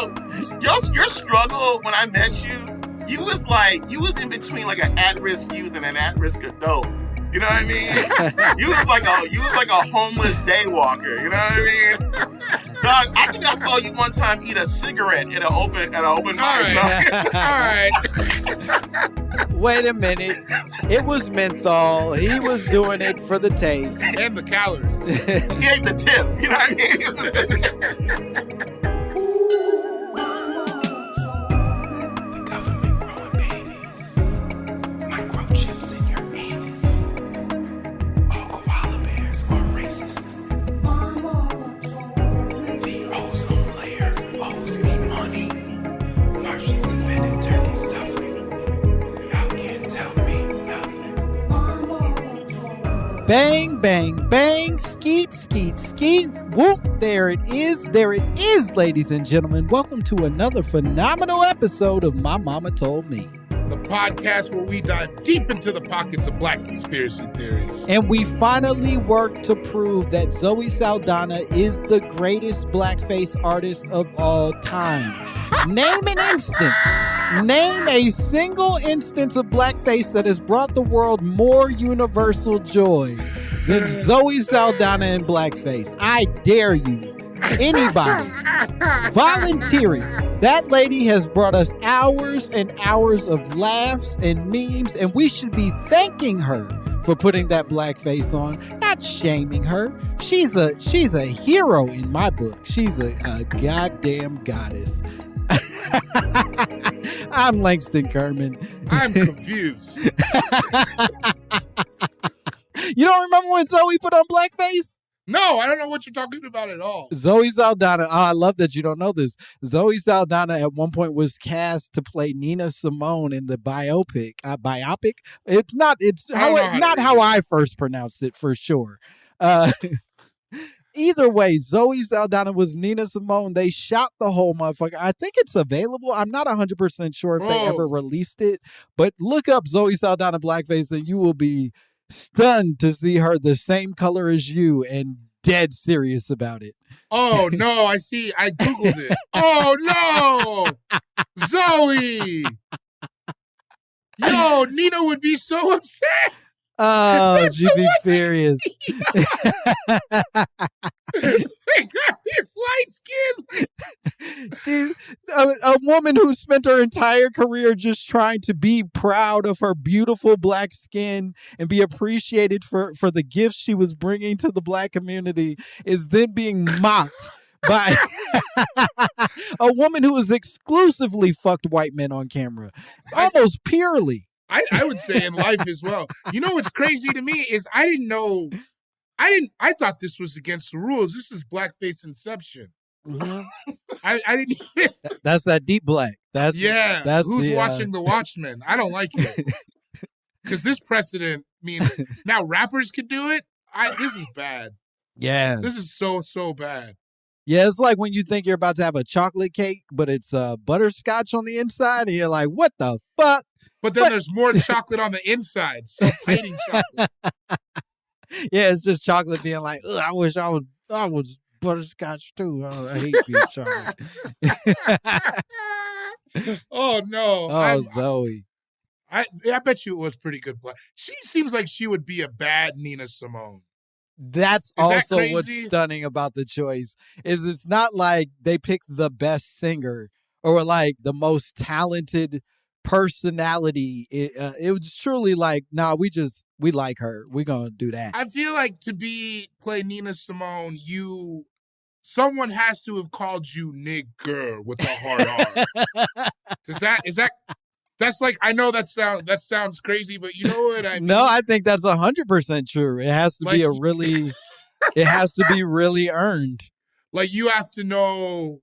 Yo, your struggle when I met you, you was in between like an at-risk youth and an at-risk adult. You know what I mean? You was like a homeless day walker. You know what I mean? Dog, I think I saw you one time eat a cigarette at an open mic. All right. Wait a minute. It was menthol. He was doing it for the taste. And the calories. He ate the tip. You know what I mean? The government growing babies. Microchips in your anus. All koala bears are racist. The ozone layer owes me money. Martians invented turkey stuffing. Y'all can't tell me nothing. Bang, bang, bang, skeet, skeet, skeet, whoop. There it is, ladies and gentlemen. Welcome to another phenomenal episode of My Mama Told Me. The podcast where we dive deep into the pockets of black conspiracy theories. And we finally work to prove that Zoe Saldana is the greatest blackface artist of all time. Name an instance. Name a single instance of blackface that has brought the world more universal joy than Zoe Saldana in blackface. I dare you. Anybody volunteering. That lady has brought us hours and hours of laughs and memes, and we should be thanking her for putting that blackface on, not shaming her. She's a hero in my book. She's a goddamn goddess. I'm Langston Kerman. I'm confused. You don't remember when Zoe put on blackface? No, I don't know what you're talking about at all. Zoe Saldana, I love that you don't know this. Zoe Saldana at one point was cast to play Nina Simone in the biopic. Biopic? It's not how I first pronounced it for sure. Either way, Zoe Saldana was Nina Simone. They shot the whole motherfucker. I think it's available. I'm not 100% sure if they ever released it, but look up Zoe Saldana blackface and you will be stunned to see her the same color as you and dead serious about it. Oh, no, I see. I Googled it. Oh, no. Zoe. Yo, Nina would be so upset. Oh, you'd be furious. They got this light skin. She's a woman who spent her entire career just trying to be proud of her beautiful black skin and be appreciated for the gifts she was bringing to the black community is then being mocked by a woman who has exclusively fucked white men on camera, almost purely. I would say in life as well. You know what's crazy to me is I thought this was against the rules. This is blackface inception. Mm-hmm. I didn't even... That's that deep black. That's who's watching The Watchmen? I don't like it. Because this precedent means now rappers can do it. This is bad. Yeah. This is so bad. Yeah, it's like when you think you're about to have a chocolate cake, but it's butterscotch on the inside, and you're like, what the fuck? But then there's more chocolate on the inside. Self-hating chocolate. Yeah, it's just chocolate being like, ugh, I wish I was butterscotch too. Oh, I hate being chocolate. Oh, no. Oh, Zoe. I bet you it was pretty good. She seems like she would be a bad Nina Simone. That's also what's stunning about the choice is it's not like they picked the best singer or like the most talented personality. It was truly like, nah, we like her. We're gonna do that. I feel like to play Nina Simone, someone has to have called you nigger with a hard R. That's like, I know that sounds crazy, but you know what I mean? No, I think that's 100% true. It has to be it has to be really earned. Like you have to know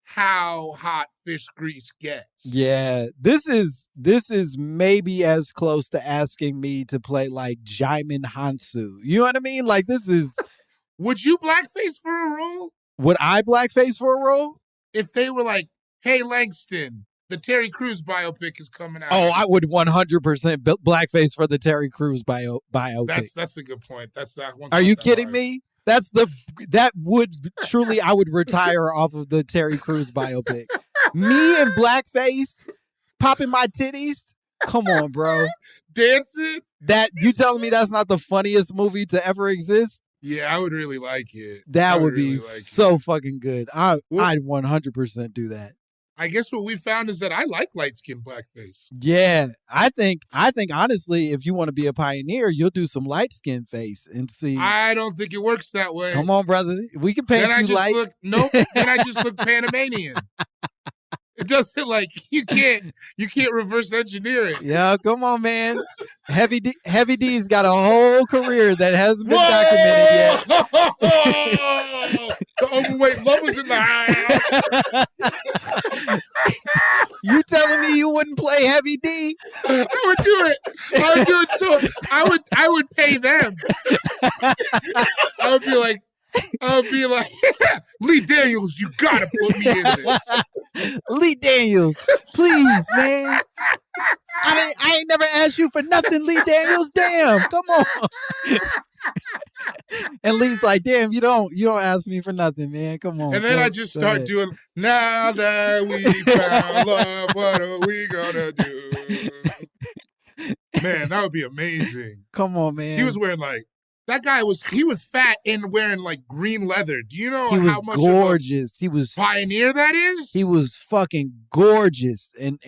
how hot fish grease gets. Yeah, this is maybe as close to asking me to play like Jaimin Hansu. You know what I mean? Like this is. Would you blackface for a role? Would I blackface for a role? If they were like, "Hey Langston, the Terry Crews biopic is coming out." Oh, I would 100% blackface for the Terry Crews biopic. That's a good point. That's that one. Are you kidding me? That would truly, I would retire off of the Terry Crews biopic. Me in blackface, popping my titties. Come on, bro. Dancing? That you telling me that's not the funniest movie to ever exist? Yeah, I would really like it. That I would be really like so it. fucking good. I'd 100% do that. I guess what we found is that I like light-skinned blackface. Yeah, I think honestly, if you want to be a pioneer, you'll do some light skin face and see. I don't think it works that way. Come on, brother, we can paint Then I you just light. then I just look Panamanian. It doesn't like you can't reverse engineer it. Yeah, come on, man. Heavy D's got a whole career that hasn't been documented yet. The overweight lovers in the house. You telling me you wouldn't play Heavy D? I would do it. I would do it. So I would pay them. I would be like, Lee Daniels, you gotta put me in this. Lee Daniels, please, man. I ain't never asked you for nothing, Lee Daniels. Damn, come on. And Lee's like, damn, you don't ask me for nothing, man. Come on. And then I just start doing, now that we found love, what are we gonna do? Man, that would be amazing. Come on, man. He was wearing that guy was fat and wearing green leather. Do you know he was how much gorgeous. He was pioneer that is? He was fucking gorgeous and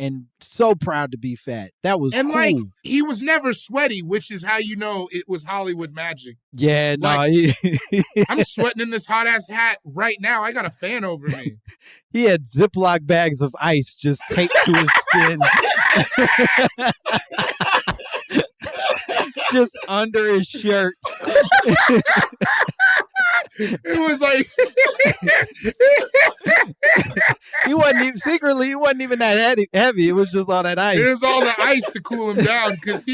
so proud to be fat. That was cool. He was never sweaty, which is how you know it was Hollywood magic. Yeah, no. I'm sweating in this hot ass hat right now. I got a fan over me. He had Ziploc bags of ice just taped to his skin. Just under his shirt. It was like he wasn't even that heavy. It was just all that ice. It was all the ice to cool him down because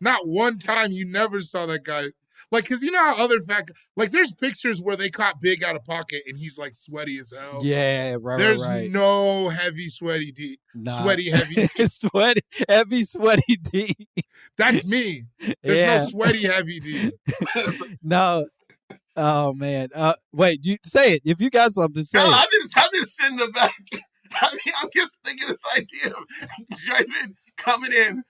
not one time you never saw that guy. Because you know how other fat, there's pictures where they caught Big out of pocket and he's sweaty as hell. Yeah, right. There's right. no heavy sweaty D. Nah. Sweaty heavy. Heavy sweaty D. That's me. There's no sweaty heavy D. No. Oh man. Wait, you say it. If you got something, say it. I'm just sitting in the back. I mean, I'm just thinking this idea of Draven coming in,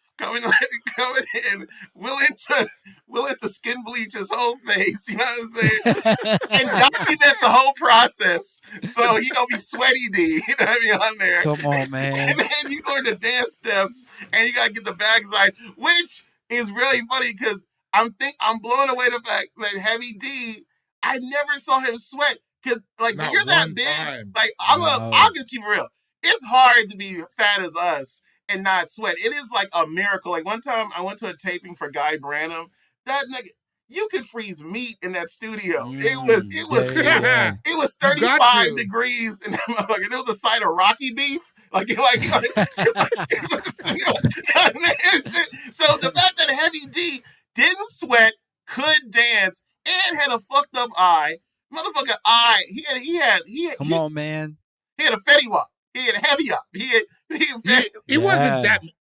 willing to skin bleach his whole face, you know what I'm saying? And document the whole process. So he don't be sweaty D, you know what I mean, on there. Come on, man. And then you learn the dance steps and you gotta get the bag's eyes, which is really funny because I'm blown away the fact that Heavy D, I never saw him sweat. Cause when you're that big, I'll just keep it real. It's hard to be fat as us and not sweat. It is a miracle. One time I went to a taping for Guy Branum. That nigga, you could freeze meat in that studio. It was 35 degrees in that motherfucker. There was a side of Rocky beef. So the fact that Heavy D didn't sweat, could dance, and had a fucked up eye. Motherfucker eye. He had come on, man. He had a Fetty Wap. He had a heavy up. It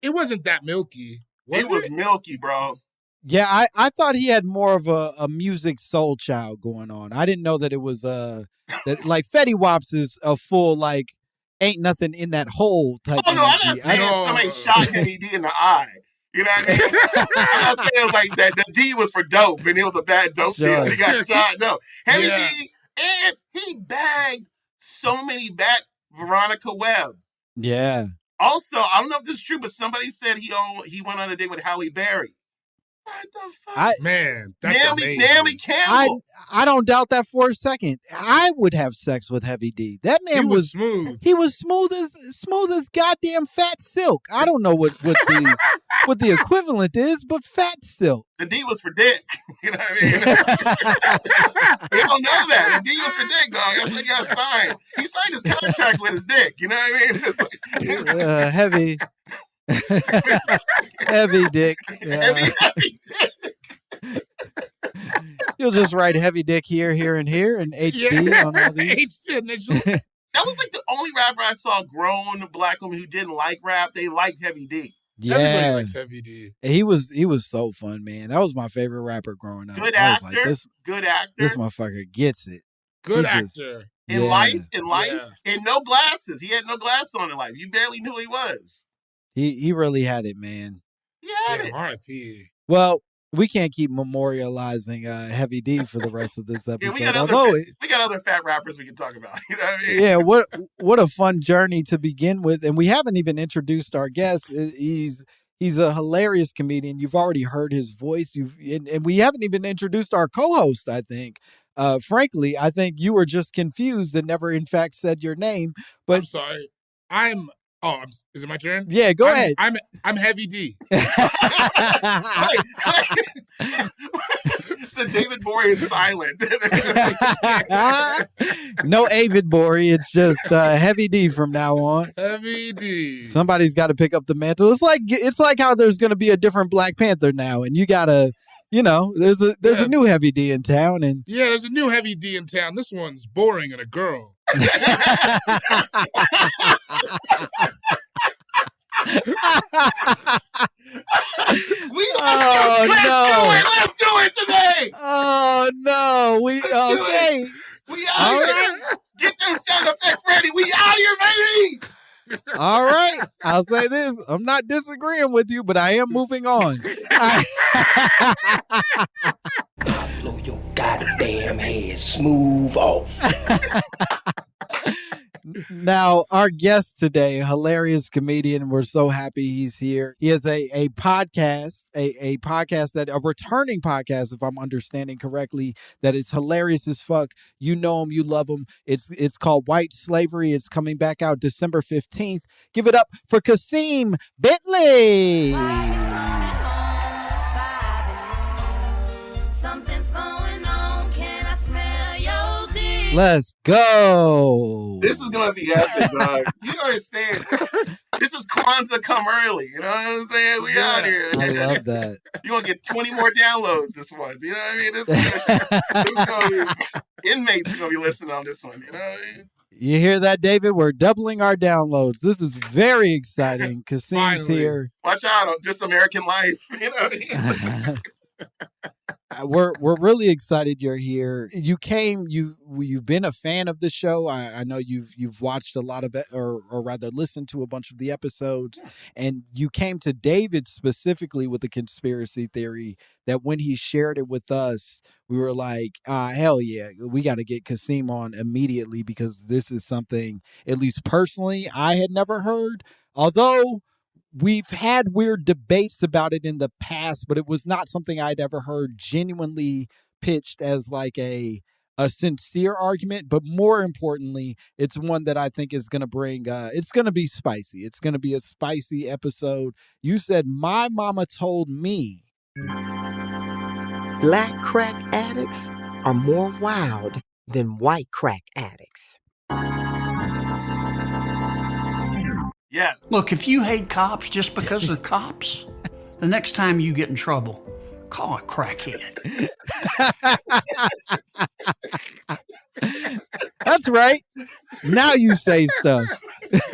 wasn't that milky. It was milky, bro. Yeah, I thought he had more of a music soul child going on. I didn't know that it was that Fetty Waps is a full ain't nothing in that hole type. Oh no, I'm not saying somebody shot Heavy D in the eye. You know what I mean? I'm not saying it was that the D was for dope and it was a bad dope deal. He got shot. No. Heavy D, and he bagged so many back Veronica Webb. Yeah. Also, I don't know if this is true, but somebody said he went on a date with Halle Berry. What the fuck? That's amazing. Naomi Campbell. I don't doubt that for a second. I would have sex with Heavy D. That man was smooth. He was smooth as goddamn fat silk. I don't know what the equivalent is, but fat silk. The D was for dick. You know what I mean? You don't know that. The D was for dick, dog. That's what he got signed. He signed his contract with his dick. You know what I mean? Heavy. Heavy dick. Yeah. Heavy dick. You'll just write heavy dick here, and HD on all these. That was the only rapper I saw grown black women who didn't like rap. They liked Heavy D. Yeah, everybody likes Heavy D. He was so fun, man. That was my favorite rapper growing up. Good actor. Good actor. This motherfucker gets it. Good actor. In Yeah. life, Yeah. and no glasses. He had no glasses on in life. You barely knew who he was. He really had it, man. He had Damn, it. R.I.P. Well, we can't keep memorializing Heavy D for the rest of this Yeah, episode. Although, we got other fat rappers we can talk about. You know what I mean? yeah, what a fun journey to begin with, and we haven't even introduced our guest. He's a hilarious comedian. You've already heard his voice. And we haven't even introduced our co-host. I think, frankly, I think you were just confused and never, in fact, said your name. But I'm sorry. Is it my turn? yeah, go ahead. I'm Heavy D. The David Bory is silent. No Avid Bory. It's just Heavy D from now on. Heavy D. Somebody's got to pick up the mantle. It's like how there's going to be a different Black Panther now, and you gotta, there's a new Heavy D in town, and Yeah, there's a new Heavy D in town. This one's boring and a girl. Let's do it today. Oh no, okay. We out here. Right. Get them sound effects ready. We out here, baby. All right. I'll say this. I'm not disagreeing with you, but I am moving on. Blow your goddamn head smooth off. Now, our guest today, hilarious comedian. We're so happy he's here. He has a podcast, a podcast a returning podcast, if I'm understanding correctly, that is hilarious as fuck. You know him, you love him. It's called White Slavery. It's coming back out December 15th. Give it up for Kaseem Bentley. Something's going on. Can I smell your dick? Let's go. This is gonna be epic, dog. You don't understand. This is Kwanzaa come early. You know what I'm saying? We out here. I love that. You're gonna get 20 more downloads this month. You know what I mean? This is gonna be, inmates are gonna be listening on this one. You know what I mean? You hear that, David? We're doubling our downloads. This is very exciting. Kaseem's Finally. here. Watch out on This American Life. You know what I mean? We're really excited you're here. You came. You've been a fan of the show. I know you've watched a lot of it, or rather listened to a bunch of the episodes. And you came to David specifically with a conspiracy theory that when he shared it with us, we were like, hell yeah, we got to get Kaseem on immediately, because this is something, at least personally, I had never heard. Although we've had weird debates about it in the past, but it was not something I'd ever heard genuinely pitched as like a sincere argument. But more importantly, it's one that I think is going to bring, it's going to be spicy. It's going to be a spicy episode. You said, my mama told me. Black crack addicts are more wild than white crack addicts. Yeah. Look, if you hate cops just because they're cops, the next time you get in trouble, call a crackhead. That's right. Now you say stuff. Hey,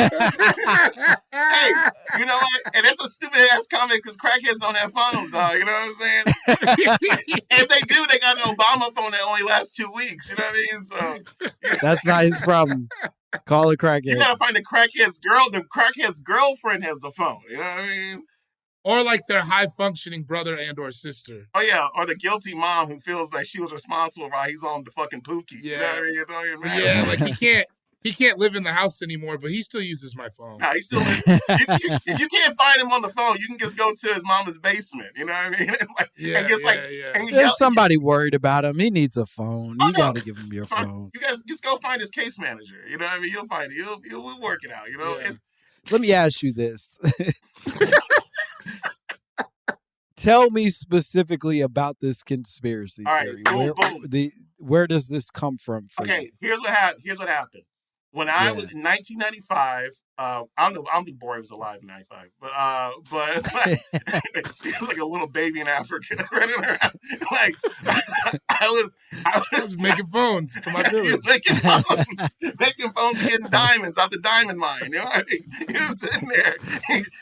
you know what? And that's a stupid ass comment because crackheads don't have phones, dog. You know what I'm saying? If they do, they got an Obama phone that only lasts 2 weeks. You know what I mean? So That's not his problem. Call a you crackhead. gotta find the crackhead's girl. The crackhead's girlfriend has the phone. You know what I mean? Or like their high-functioning brother and or sister. Oh yeah, or the guilty mom who feels like she was responsible while he's on the fucking pookie. You know what I mean? It don't even matter. Yeah, like he can't live in the house anymore, but he still uses my phone. Nah, he still. If you can't find him on the phone, you can just go to his mama's basement. You know what I mean? Yeah, and just and you There's somebody worried about him. He needs a phone. You got to give him your phone. You guys just go find his case manager. You know what I mean? You'll find it. We'll work it out. You know. Yeah. Let me ask you this. Tell me specifically about this conspiracy All right, theory. boom. Where does this come from for you? Okay, here's what happened. When I was in 1995, I don't think Bory was alive in 95, but like, he was like a little baby in Africa running around. Like, I I was making phones for my village. making phones, getting diamonds out the diamond mine. You know what I mean? He was sitting there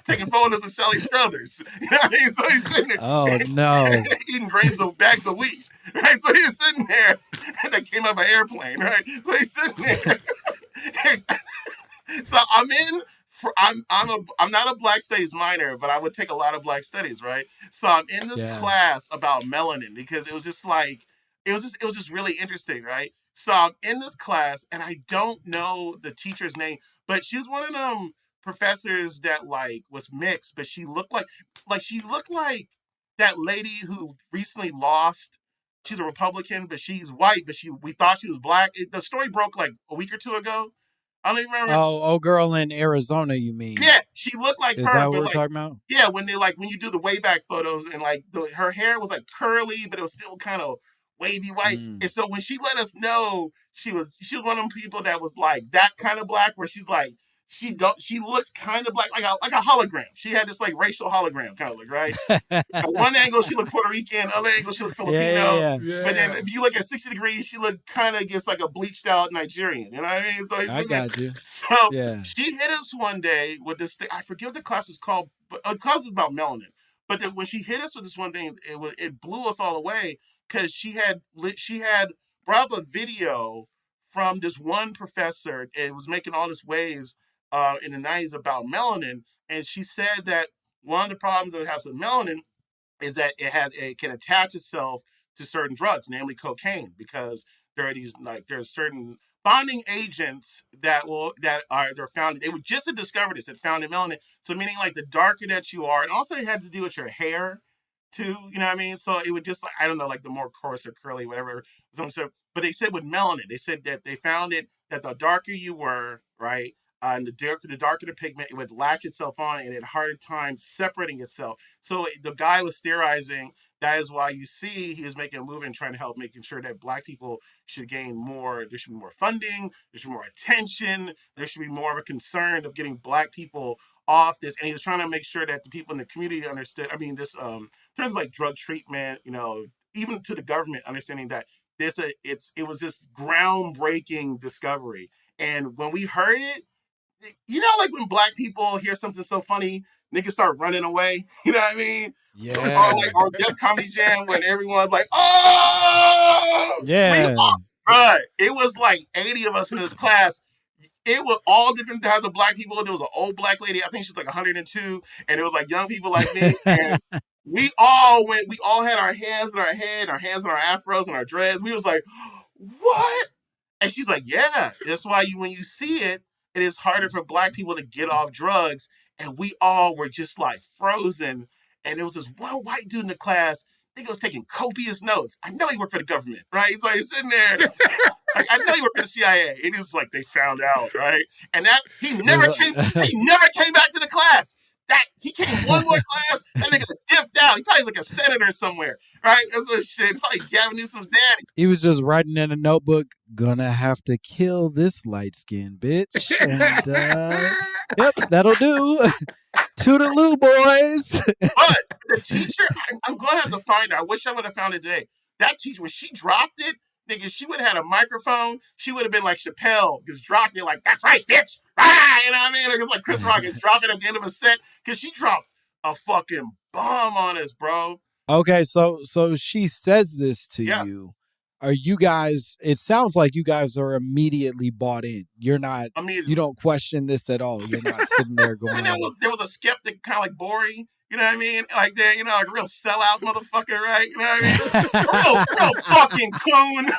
taking photos of Sally Struthers. You know what I mean? So he's sitting there Oh no. eating bags of wheat. Right? So he's sitting there and they came up an airplane, right? So he's sitting there. So I'm not a Black Studies minor, but I would take a lot of Black Studies, right? So I'm in this class about melanin because it was just really interesting, right? So I'm in this class and I don't know the teacher's name, but she was one of them professors that like was mixed, but she looked like that lady who recently lost. She's a Republican, but she's white, but we thought she was Black. The story broke like a week or two ago. I don't even remember. Oh, girl in Arizona, you mean? Yeah, she looked like Is her. that what but we're like, talking about? yeah, when you do the way back photos and like her hair was like curly, but it was still kind of wavy white. And so when she let us know she was one of them people that was like that kind of Black, where she's like she looks kind of Black, like a hologram. She had this like racial hologram kind of look, right? At one angle she looked Puerto Rican, other angle she looked Filipino. Yeah. But then if you look at 60 degrees, she looked kind of just like a bleached out Nigerian. You know what I mean? So I got you. So she hit us one day with this thing. I forget what the class was called, but the class was about melanin. But when she hit us with this one thing, it blew us all away because she had brought up a video from this one professor. It was making all this waves in the 90s about melanin, and she said that one of the problems that it has with melanin is that it can attach itself to certain drugs, namely cocaine, because there's certain bonding agents they're found. They were just to discover this. It found in melanin. So meaning like the darker that you are, and also it had to do with your hair too. You know what I mean? So it would just like, I don't know, like the more coarse or curly, whatever. But they said with melanin, they said that they found it that the darker you were, right? And the darker the pigment, it would latch itself on and it had a harder time separating itself. So the guy was theorizing that is why you see he was making a move and trying to help making sure that Black people should gain more, there should be more funding, there should be more attention, there should be more of a concern of getting Black people off this. And he was trying to make sure that the people in the community understood, I mean, this terms of like drug treatment, even to the government, understanding that it was this groundbreaking discovery. And when we heard it, like when Black people hear something so funny, niggas start running away. You know what I mean? Yeah. Or Def Comedy Jam when everyone's like, oh! Yeah. Bruh, it was like 80 of us in this class. It was all different types of Black people. There was an old Black lady, I think she was like 102, and it was like young people like me. And we all had our hands in our head, our hands in our afros and our dreads. We was like, what? And she's like, yeah, that's why when you see it, it is harder for Black people to get off drugs. And we all were just like frozen. And there was this one white dude in the class. I think he was taking copious notes. I know he worked for the government, right? So he's sitting there. Like, I know he worked for the CIA. And he was like, they found out, right? And that he never came back to the class. He came one more class, that nigga dipped out. He probably like a senator somewhere, right? That's what shit. Probably Gavin Newsom's daddy. He was just writing in a notebook, gonna have to kill this light-skinned bitch. And, yep, that'll do. Toodaloo, boys. But the teacher, I'm going to have to find her. I wish I would have found it today. That teacher, when she dropped it, nigga, she would have had a microphone. She would have been like Chappelle, just dropped it like, that's right, bitch. Ah, you know what I mean? Like, it's like Chris Rock is dropping at the end of a set because she dropped a fucking bomb on us, bro. Okay, so she says this to you. Are you guys, it sounds like you guys are immediately bought in. You're not, you don't question this at all. You're not sitting there going, there was a skeptic, kind of like boring. You know what I mean? Like that, like a real sellout motherfucker, right? You know what I mean? real fucking coon.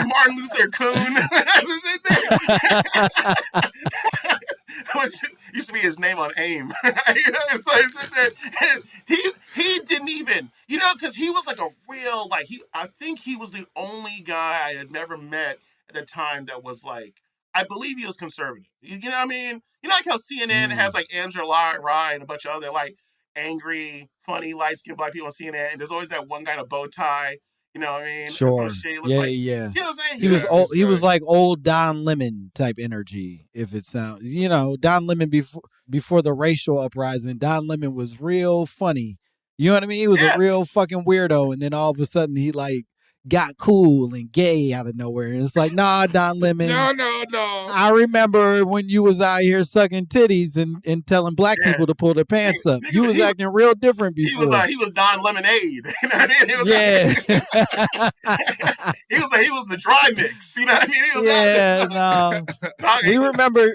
Martin Luther Coon. Used to be his name on AIM. He didn't even, because he was like a real, like I think he was the only guy I had never met at the time that was like, I believe he was conservative. You know what I mean? Like how CNN has like Angela Rye and a bunch of other like angry, funny, light-skinned Black people on CNN, and there's always that one guy in a bow tie. You know what I mean? Sure. Yeah. You know what I'm saying? He was old. He was like old Don Lemon type energy. If it sounds, Don Lemon before the racial uprising, Don Lemon was real funny. You know what I mean? He was a Yeah. real fucking weirdo, and then all of a sudden he like got cool and gay out of nowhere. And it's like, nah, Don Lemon. No. I remember when you was out here sucking titties and telling black Yeah. people to pull their pants up. Nigga, You was he was- acting real different He before. was Don Lemonade. You know what I mean? He was he was the dry mix. You know what I mean? He was no.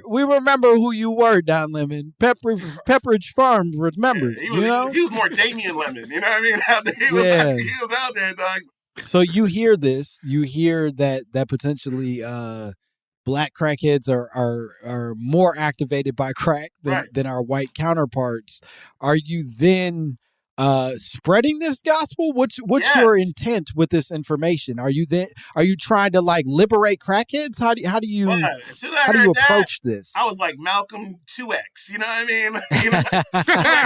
We remember who you were, Don Lemon. Pepperidge Farm remembers. He was more Damian Lemon. You know what I mean? He was out there, dog. So you hear this. You hear that potentially black crackheads are more activated by crack than our white counterparts. Are you then spreading this gospel? What's your intent with this information? Are you trying to like liberate crackheads? How do you approach this? I was like Malcolm 2X, you know what I mean?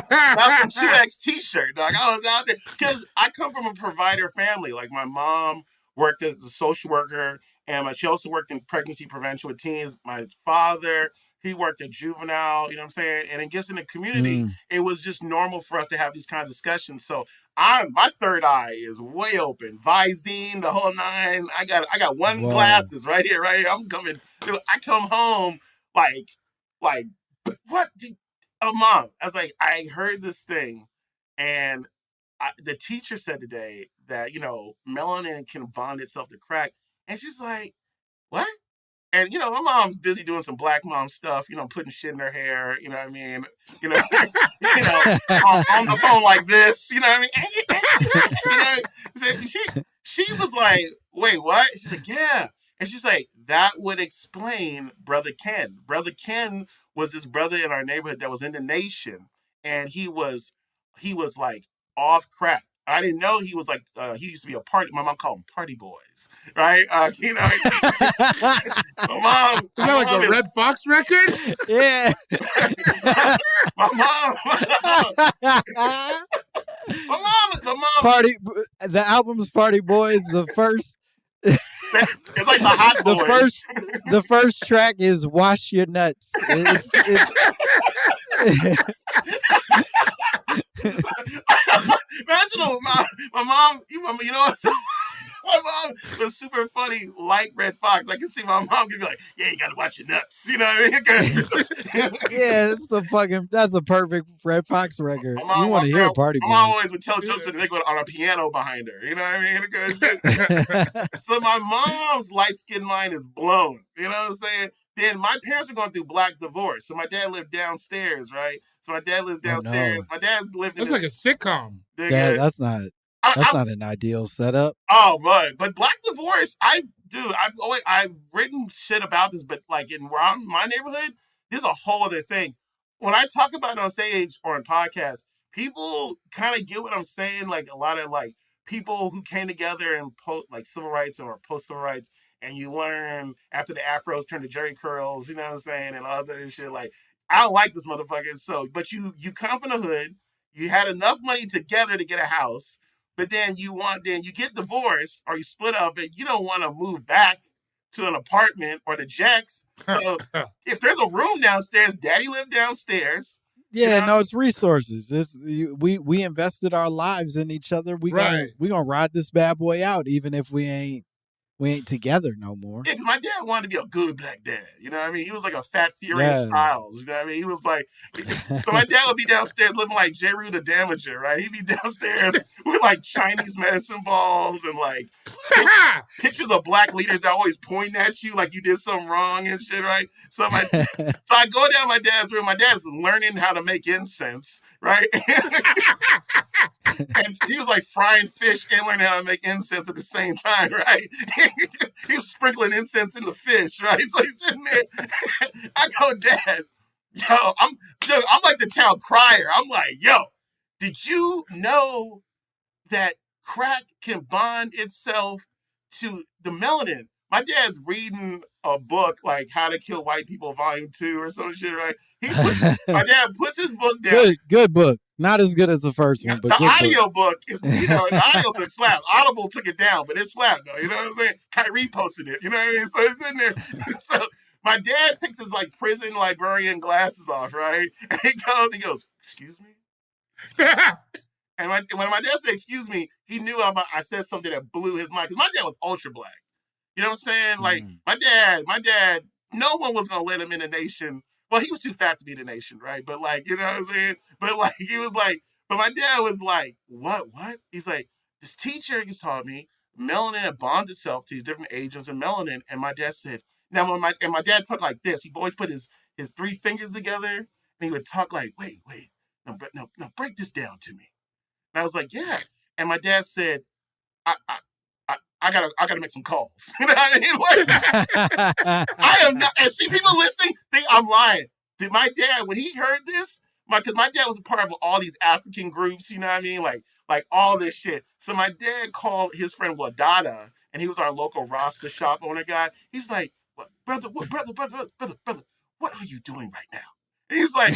Malcolm 2X t-shirt, dog. I was out there because I come from a provider family. Like my mom worked as a social worker, and she also worked in pregnancy prevention with teens. My father, he worked at juvenile, you know what I'm saying? And I guess in the community, it was just normal for us to have these kind of discussions. So my third eye is way open. Visine, the whole nine. I got one glasses right here. I'm coming. I come home like, what? Mom. I was like, I heard this thing, and the teacher said today that, melanin can bond itself to crack. And she's like, what? And, my mom's busy doing some black mom stuff, putting shit in her hair, you know what I mean? On the phone like this, you know what I mean? She was like, wait, what? She's like, yeah. And she's like, that would explain Brother Ken. Brother Ken was this brother in our neighborhood that was in the nation. And he was like off crack. I didn't know he was like, he used to be a party. My mom called him party boys, right? My mom. Is that like a Red Fox record? Yeah. my mom. Party. The album's Party Boys. The first. It's like the Hot Boys. The first track is Wash Your Nuts. Imagine my mom, you know what? My mom was super funny, like Red Fox. I can see my mom could be like, yeah, you gotta watch your nuts. You know what I mean? Yeah, that's a perfect Red Fox record. You want to hear a party. My mom always would tell jokes and they go on a piano behind her. You know what I mean? So my mom's light-skinned mind is blown. You know what I'm saying? Then my parents are going through black divorce. So my dad lived downstairs, right? So my dad lives downstairs. My dad lived in That's like a sitcom. That's not an ideal setup. Oh, but black divorce, I've written shit about this, but like around my neighborhood, there's a whole other thing. When I talk about it on stage or in podcasts, people kind of get what I'm saying. Like a lot of like people who came together and like civil rights or post civil rights, and you learn after the afros turned to Jerry curls, you know what I'm saying, and all that shit. Like I don't like this motherfucker. So, but you come from the hood, you had enough money together to get a house. But then you get divorced or you split up and you don't want to move back to an apartment or the Jacks. So if there's a room downstairs, daddy lived downstairs. Yeah, no, it's resources. We invested our lives in each other. We gonna ride this bad boy out, even if we ain't together no more. Yeah, because my dad wanted to be a good black dad. You know what I mean? He was like a fat, furious Styles. You know what I mean? He was like, so my dad would be downstairs living like J. Rue the Damager, right? He'd be downstairs with like Chinese medicine balls and like pictures of black leaders that always point at you like you did something wrong and shit, right? So I go down my dad's room. My dad's learning how to make incense, right? And he was like frying fish and learning how to make incense at the same time, right? He was sprinkling incense in the fish, right? So he's sitting there. I go, Dad, I'm like the town crier. I'm like, yo, did you know that crack can bond itself to the melanin? My dad's reading a book like How to Kill White People Volume 2 or some shit, right? My dad puts his book down. Good book. Not as good as the first one, but the good audio book is, the audio book slapped. Audible took it down, but it slapped though. You know what I'm saying? Kyrie posted it. You know what I mean? So it's in there. So my dad takes his like prison librarian glasses off, right? And he goes, excuse me? And when my dad said, excuse me, he knew I said something that blew his mind. Because my dad was ultra black. You know what I'm saying? Like, my dad, no one was going to let him in the nation. Well, he was too fat to be in the nation, right? But like, you know what I'm saying? But like, he was like, but my dad was like, what? He's like, this teacher just taught me melanin bonds itself to these different agents of melanin. And my dad said, now when my dad talked like this, he always put his 3 fingers together and he would talk like, wait, no, break this down to me. And I was like, yeah. And my dad said, I gotta make some calls. You know what I mean? Like, I am not. And see, people listening think I'm lying. Did my dad, when he heard this, because my dad was a part of all these African groups, you know what I mean? Like all this shit. So my dad called his friend Wadada, and he was our local Rasta shop owner guy. He's like, brother, what are you doing right now? He's like,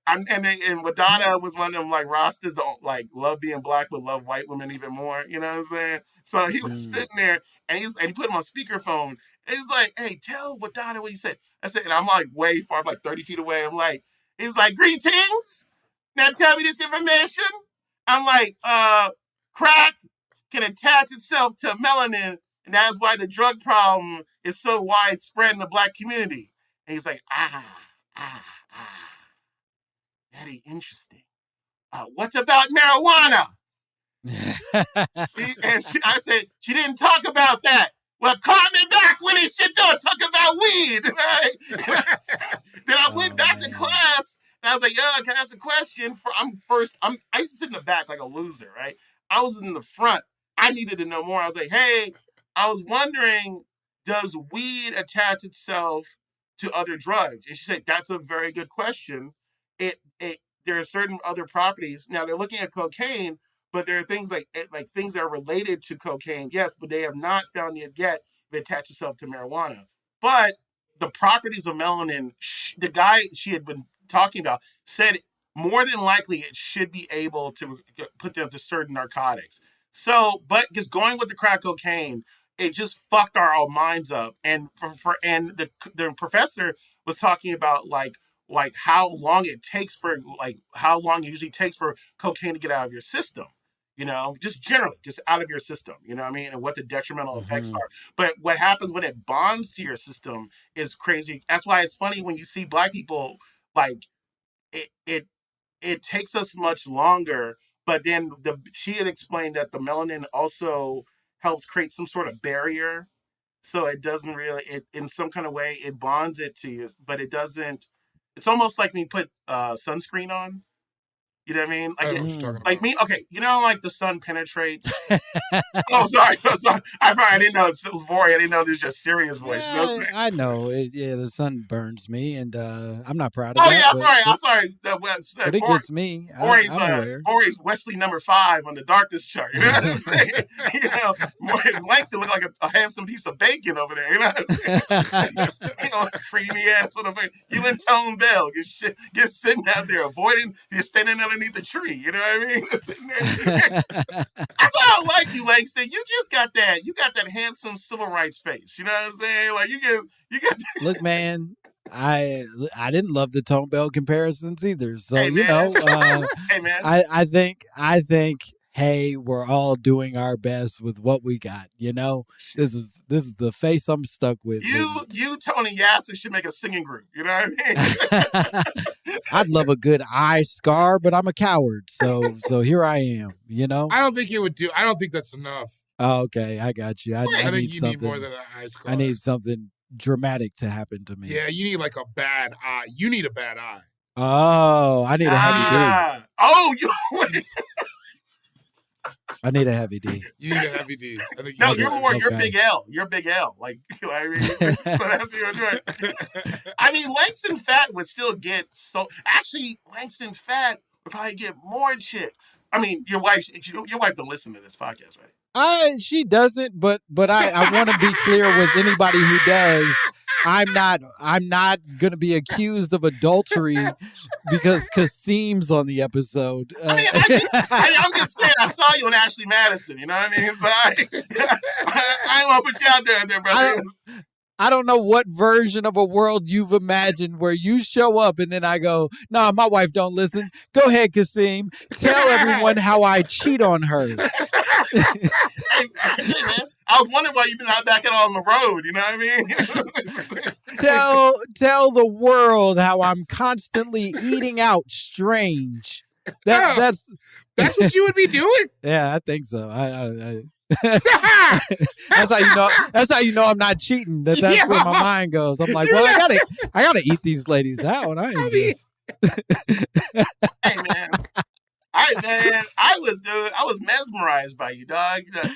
and Wadada was one of them like Rastas don't like love being black but love white women even more. You know what I'm saying? So he was sitting there and he put him on speakerphone. And he's like, hey, tell Wadada what he said. I said, and I'm like way far, I'm like 30 feet away. I'm like, he's like, greetings. Now tell me this information. I'm like, crack can attach itself to melanin, and that's why the drug problem is so widespread in the black community. And he's like, very interesting. What's about marijuana? I said, she didn't talk about that. Well, call me back when it should talk about weed. Right? Then I went back to class and I was like, yo, can I ask a question? I used to sit in the back like a loser, right? I was in the front. I needed to know more. I was like, hey, I was wondering, does weed attach itself to other drugs? And she said, that's a very good question. There are certain other properties. Now they're looking at cocaine, but there are things like things that are related to cocaine, yes, but they have not found it yet if it attaches itself to marijuana. But the properties of melanin, the guy she had been talking about said more than likely it should be able to put them to certain narcotics. So, but just going with the crack cocaine, it just fucked our minds up. And the professor was talking about like how long it usually takes for cocaine to get out of your system. You know, just generally, just out of your system, you know what I mean? And what the detrimental effects are. But what happens when it bonds to your system is crazy. That's why it's funny when you see black people, like, it takes us much longer. But then she had explained that the melanin also helps create some sort of barrier. So it doesn't really, in some kind of way, it bonds it to you, but it doesn't, it's almost like when you put sunscreen on. You know what I mean? I know what you're talking like about. me, okay, you know, like the sun penetrates. Sorry. I didn't know it's Vori. I didn't know there's just serious voice. Yeah, You know what I'm saying? I know. The sun burns me, and I'm not proud of Oh that. yeah, but right. I'm sorry. But it gets me. I'm aware. Vori's Wesley number 5 on the darkness chart. You know what I'm saying? You know, Langston look like a handsome piece of bacon over there. You know what I'm saying? You know, creamy ass with a you and Tone Bell get sitting out there avoiding. You're standing underneath the tree. You know what I mean? That's why I don't like you, Langston. You just got that. You got that handsome civil rights face. You know what I'm saying? Like you got. Look, man. I didn't love the Tone Bell comparisons either. So Hey, you know, hey man. I think hey, we're all doing our best with what we got. You know, this is the face I'm stuck with. You Tony Yasser should make a singing group. You know what I mean? I'd love a good eye scar, but I'm a coward. So here I am. You know. I don't think it would do. I don't think that's enough. Oh, okay, I got you. I think need you something. need more than an eye scar. I need something dramatic to happen to me. Yeah, you need like a bad eye. You need a bad eye. Oh, I need a heavy D. Oh, I need a heavy D. You need a heavy D. I think no, you you're more. Okay. You're big L. You're big L. Like I mean, so that's what you're doing. I mean, Langston Fat would still get so. Actually, Langston Fat would probably get more chicks. I mean, your wife don't listen to this podcast, right? She doesn't, but I want to be clear with anybody who does. I'm not gonna be accused of adultery because Kaseem's on the episode. I mean, I'm just saying. I saw you in Ashley Madison. You know what I mean? So I don't want to put you out there, brother. I don't know what version of a world you've imagined where you show up and then I go, nah, my wife don't listen. Go ahead, Kaseem. Tell everyone how I cheat on her. Hey, man, I was wondering why you've been out back on the road. You know what I mean? Tell the world how I'm constantly eating out strange. That's what you would be doing? Yeah, I think so. That's how you know. That's how you know I'm not cheating. That's where my mind goes. I'm like, well, I gotta eat these ladies out. I Hey man, I was mesmerized by you, dog. The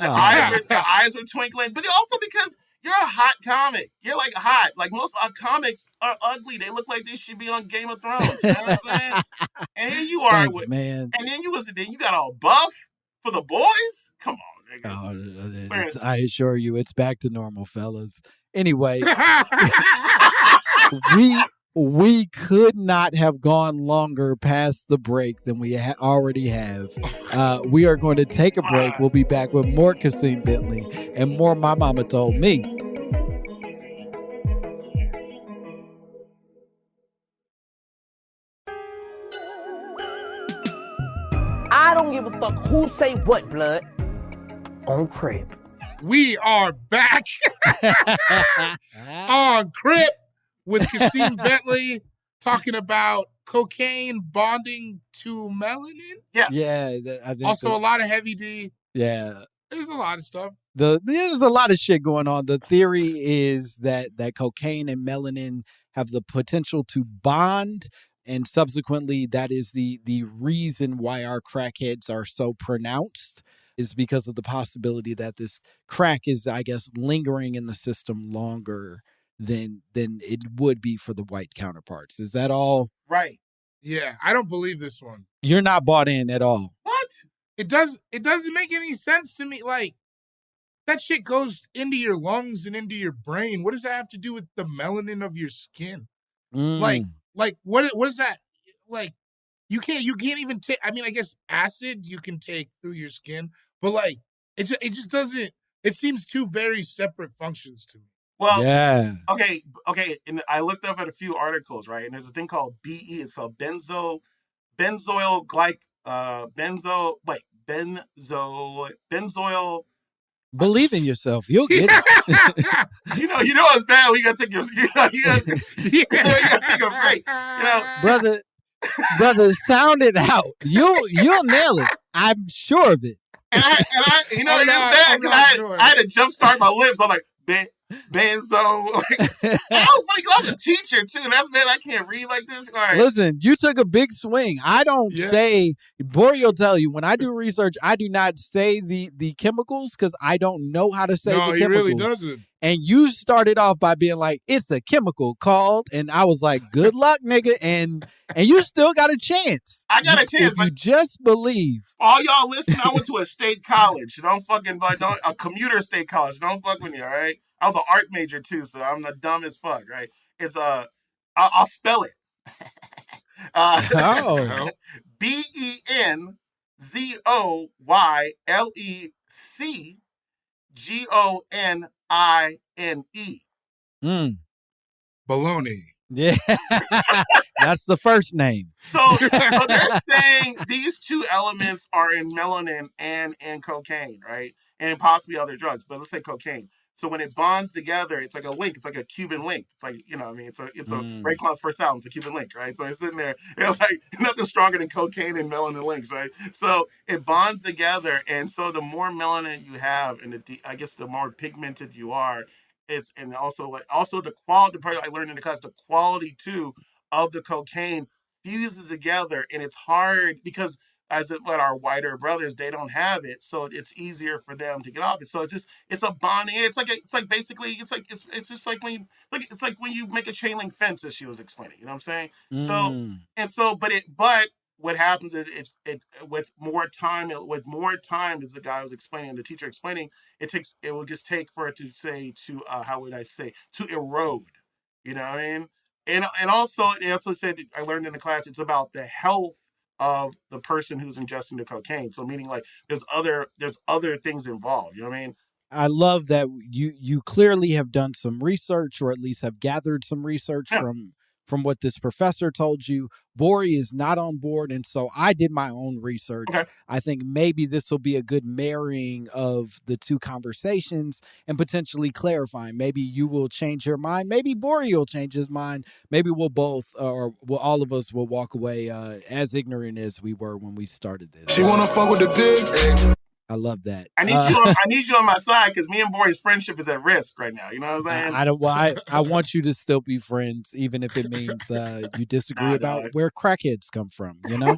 eyes were twinkling, but also because you're a hot comic. You're like hot. Like most comics are ugly. They look like they should be on Game of Thrones. You know what I'm saying? And here you are, Thanks, man. And then you got all buff for the boys. Come on, nigga. I assure you, it's back to normal, fellas. Anyway, we could not have gone longer past the break than we already have. We are going to take a break. We'll be back with more Kaseem Bentley and more My Mama Told Me. I don't give a fuck who say what, blood. On Crib. We are back on Crib with Kaseem Bentley talking about cocaine bonding to melanin. Yeah. I think also a lot of heavy D. Yeah. There's a lot of stuff. There's a lot of shit going on. The theory is that cocaine and melanin have the potential to bond, and subsequently that is the reason why our crackheads are so pronounced, is because of the possibility that this crack is, I guess, lingering in the system longer than it would be for the white counterparts. Is that all? Right. Yeah, I don't believe this one. You're not bought in at all. What? It doesn't make any sense to me. Like, that shit goes into your lungs and into your brain. What does that have to do with the melanin of your skin? Like what is that? Like, you can't even take, I mean, I guess acid you can take through your skin, but like it just doesn't, it seems two very separate functions to me. Well, yeah. Okay. And I looked up at a few articles, right? And there's a thing called BE. It's called benzoyl Believe in yourself. You'll get it. you know it's bad when you gotta take your you gotta take a break. Brother, sound it out. You'll nail it. I'm sure of it. And I it's bad because I had to jumpstart my lips. I'm like, benzo. Like, I was funny because I'm a teacher too. That's bad. I can't read like this. Right. Listen, you took a big swing. I don't say, Bori will tell you, when I do research, I do not say the chemicals because I don't know how to say the chemicals. No, he really doesn't. And you started off by being like, it's a chemical called, and I was like, good luck, nigga. And you still got a chance. I got a chance. If you just believe. All y'all listen, I went to a state college. A commuter state college. Don't fuck with me, all right? I was an art major too, so I'm the dumb as fuck, right? It's I'll spell it. BENZOYLECGONINE. Baloney. Yeah. That's the first name. So they're saying these two elements are in melanin and in cocaine, right? And possibly other drugs, but let's say cocaine. So when it bonds together, it's like a link. It's like a Cuban link. It's like, you know what I mean? It's a Ray Klon's first album. It's a Cuban link, right? So it's sitting there. It's like nothing stronger than cocaine and melanin links, right? So it bonds together. And so the more melanin you have, and the more pigmented you are, and also the quality, the part I learned in the class, the quality too of the cocaine fuses together. And it's hard because our whiter brothers, they don't have it, so it's easier for them to get off it. So it's a bonding. It's like when you make a chain link fence, as she was explaining. You know what I'm saying? But what happens is it with more time, as the guy was explaining, the teacher explaining, it will just take for it to erode. You know what I mean? And also they also said, I learned in the class, it's about the health of the person who's ingesting the cocaine. So meaning like there's other things involved. You know what I mean? I love that you clearly have done some research, or at least have gathered some research Yeah. from what this professor told you. Bori is not on board, and so I did my own research. Okay. I think maybe this will be a good marrying of the two conversations and potentially clarifying. Maybe you will change your mind. Maybe Bori will change his mind. Maybe we'll both, or all of us will walk away as ignorant as we were when we started this. She wanna fuck with the big. I love that. I need you on my side because me and Bori's friendship is at risk right now. You know what I'm saying? I don't. Well, I want you to still be friends, even if it means you disagree about where crackheads come from. You know,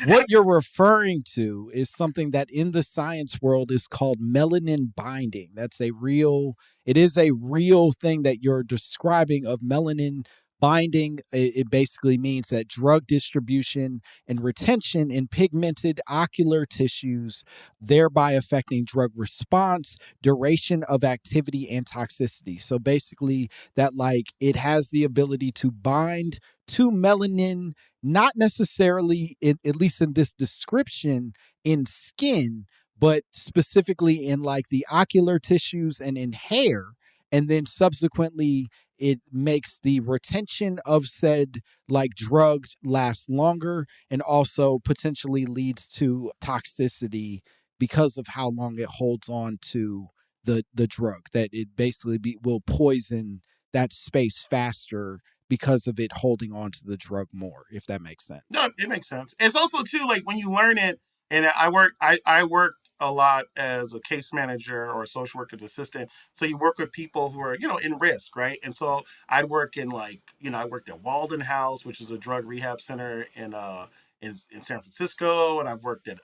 what you're referring to is something that in the science world is called melanin binding. That's a real. It is a real thing that you're describing of melanin binding. It basically means that drug distribution and retention in pigmented ocular tissues, thereby affecting drug response, duration of activity, and toxicity. So basically that like it has the ability to bind to melanin, not necessarily, at least in this description, in skin, but specifically in like the ocular tissues and in hair. And then subsequently, it makes the retention of said like drugs last longer, and also potentially leads to toxicity because of how long it holds on to the drug, that it basically will poison that space faster because of it holding on to the drug more, if that makes sense. No, it makes sense. It's also too like when you learn it, and I worked a lot as a case manager or a social worker's assistant. So you work with people who are, in risk, right? And so I'd work in I worked at Walden House, which is a drug rehab center in San Francisco, and I've worked at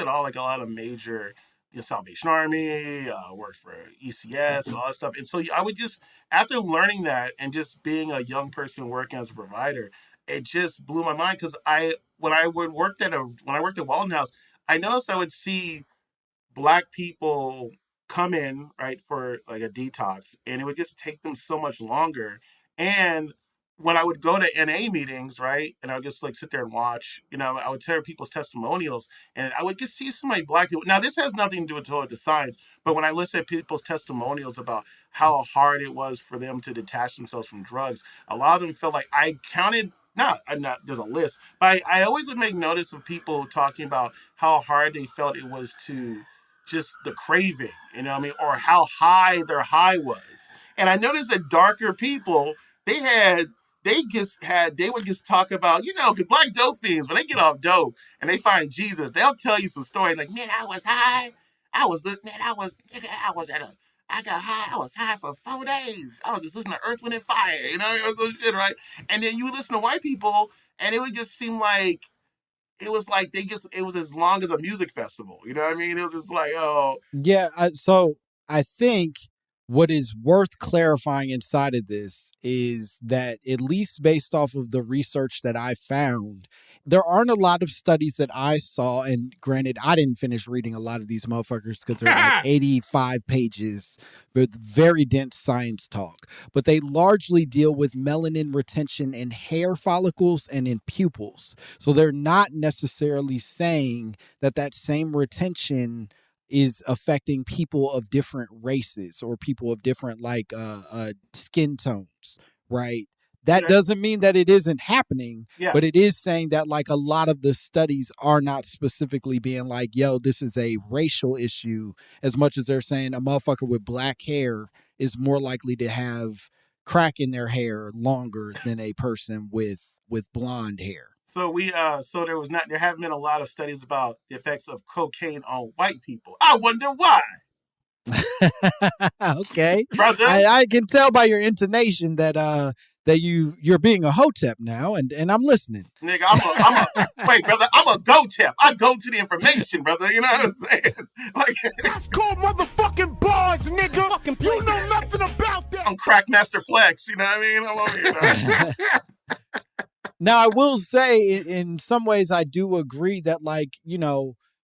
all like a lot of major Salvation Army, worked for ECS, all that stuff. And so I would just, after learning that and just being a young person working as a provider, it just blew my mind because when I worked at Walden House, I noticed I would see Black people come in, right, for like a detox, and it would just take them so much longer. And when I would go to NA meetings, right, and I would just like sit there and watch, I would hear people's testimonials, and I would just see so many Black people. Now, this has nothing to do with the science, but when I listen to people's testimonials about how hard it was for them to detach themselves from drugs, a lot of them felt like I counted. There's a list, but I always would make notice of people talking about how hard they felt it was to just the craving, or how high their high was. And I noticed that darker people, they would just talk about, because Black dope fiends, when they get off dope and they find Jesus, they'll tell you some stories like, man, I was high. I was high for 4 days. I was just listening to Earth, Wind, and Fire, some shit, right? And then you listen to white people, and it would just seem like, it was like it was as long as a music festival. You know what I mean? It was just like, oh. Yeah. So I think what is worth clarifying inside of this is that, at least based off of the research that I found, there aren't a lot of studies that I saw. And granted, I didn't finish reading a lot of these motherfuckers because they're like 85 pages with very dense science talk. But they largely deal with melanin retention in hair follicles and in pupils. So they're not necessarily saying that same retention is affecting people of different races or people of different skin tones, right? That doesn't mean that it isn't happening, but it is saying that like a lot of the studies are not specifically being like, yo, this is a racial issue, as much as they're saying a motherfucker with black hair is more likely to have crack in their hair longer than a person with blonde hair. So there haven't been a lot of studies about the effects of cocaine on white people. I wonder why. Okay, brother. I can tell by your intonation that you're being a hotep now, and I'm listening. Nigga, wait, brother, I'm a go-tep. I go to the information, brother. You know what I'm saying? Like, that's called motherfucking bars, nigga. You know nothing about that. I'm Crack Master Flex. You know what I mean? I'm over here. Now, I will say, in some ways, I do agree that, like,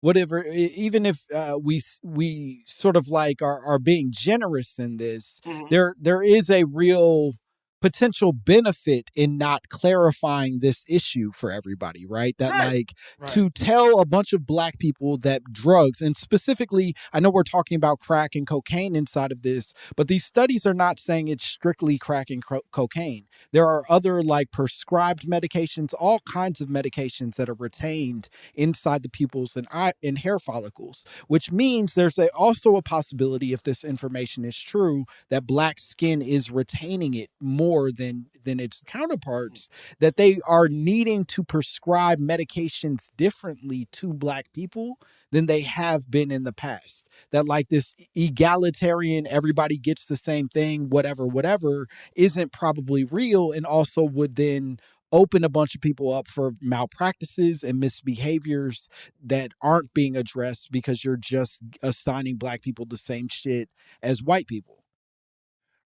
whatever, even if we sort of like are being generous in this, there is a real potential benefit in not clarifying this issue for everybody, right? That Right. to tell a bunch of black people that drugs, and specifically, I know we're talking about crack and cocaine inside of this, but these studies are not saying it's strictly crack and cocaine. There are other like prescribed medications, all kinds of medications that are retained inside the pupils and hair follicles, which means there's also a possibility, if this information is true, that black skin is retaining it more than its counterparts, that they are needing to prescribe medications differently to black people than they have been in the past. That like this egalitarian, everybody gets the same thing, whatever, isn't probably real, and also would then open a bunch of people up for malpractices and misbehaviors that aren't being addressed because you're just assigning black people the same shit as white people.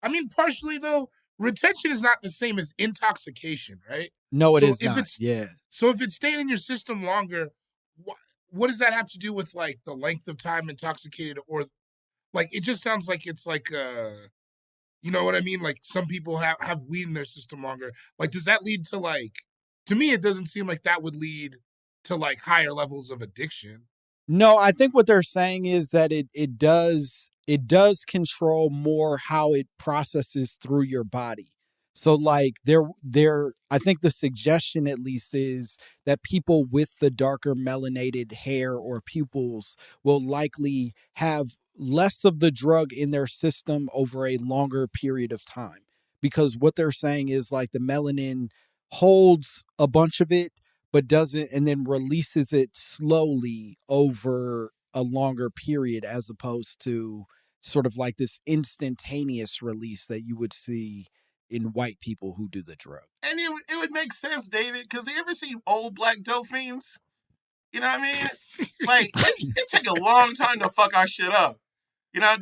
I mean, partially though, retention is not the same as intoxication, right? No, it is if not. Yeah. So if it's staying in your system longer, what does that have to do with like the length of time intoxicated, or like it just sounds like it's like you know what I mean? Like some people have weed in their system longer. Like does that lead to like, to me it doesn't seem like that would lead to like higher levels of addiction. No, I think what they're saying is that it does control more how it processes through your body. So like I think the suggestion at least is that people with the darker melanated hair or pupils will likely have less of the drug in their system over a longer period of time, because what they're saying is like the melanin holds a bunch of it but doesn't, and then releases it slowly over a longer period, as opposed to sort of like this instantaneous release that you would see in white people who do the drug. And it would make sense, David, because you ever see old black dope fiends? You know what I mean? Like, it take a long time to fuck our shit up. You know?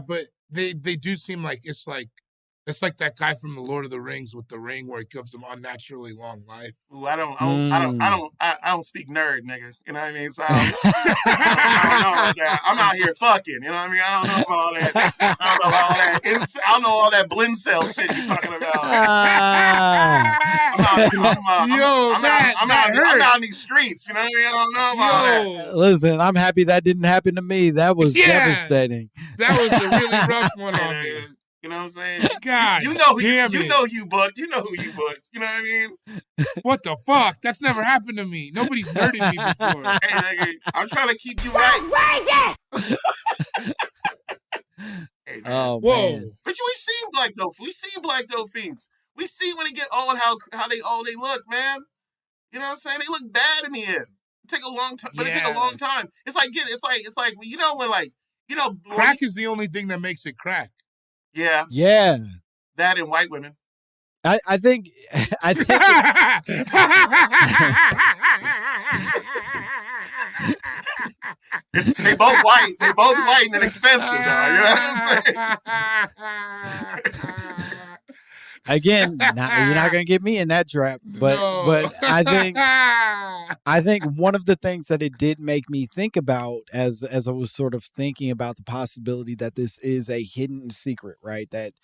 But they do seem like it's like that guy from the Lord of the Rings with the ring where it gives them unnaturally long life. Ooh, I don't speak nerd, nigga. You know what I mean? So I don't know about that. I'm out here fucking. You know what I mean? I don't know about all that. I don't know all that blend cell shit you're talking about. I'm out in these streets. You know what I mean? I don't know about that. Listen, I'm happy that didn't happen to me. That was devastating. That was a really rough one on me. You know what I'm saying? God, you know who you booked. You know who you booked. You know what I mean? What the fuck? That's never happened to me. Nobody's nerded me before. Hey, nigga, I'm trying to keep you right. Hey, oh, whoa! Man. But we seen black dope. We seen black dope fiends. We see when they get old how they look, man. You know what I'm saying? They look bad in the end. It take a long time, but it take a long time. It's like you know when like you know crack is the only thing that makes it crack. Yeah. Yeah. That and white women. I think they both white. They both white and expensive, though. You know what I'm saying? Again, you're not gonna get me in that trap. But I think one of the things that it did make me think about as I was sort of thinking about the possibility that this is a hidden secret, right? That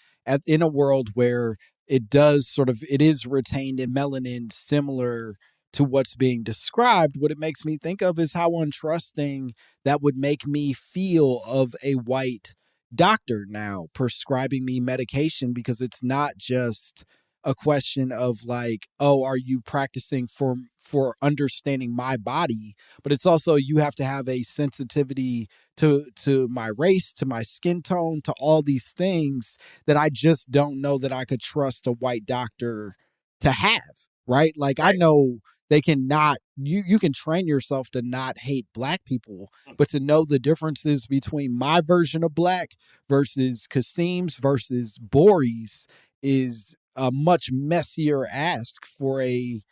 in a world where it is retained in melanin similar to what's being described, what it makes me think of is how untrusting that would make me feel of a white doctor now prescribing me medication, because it's not just a question of like, oh, are you practicing for understanding my body, but it's also you have to have a sensitivity to my race, to my skin tone, to all these things that I just don't know that I could trust a white doctor to have, right? Like I know they cannot, you can train yourself to not hate black people, but to know the differences between my version of black versus Kaseem's versus Bori's is a much messier ask for a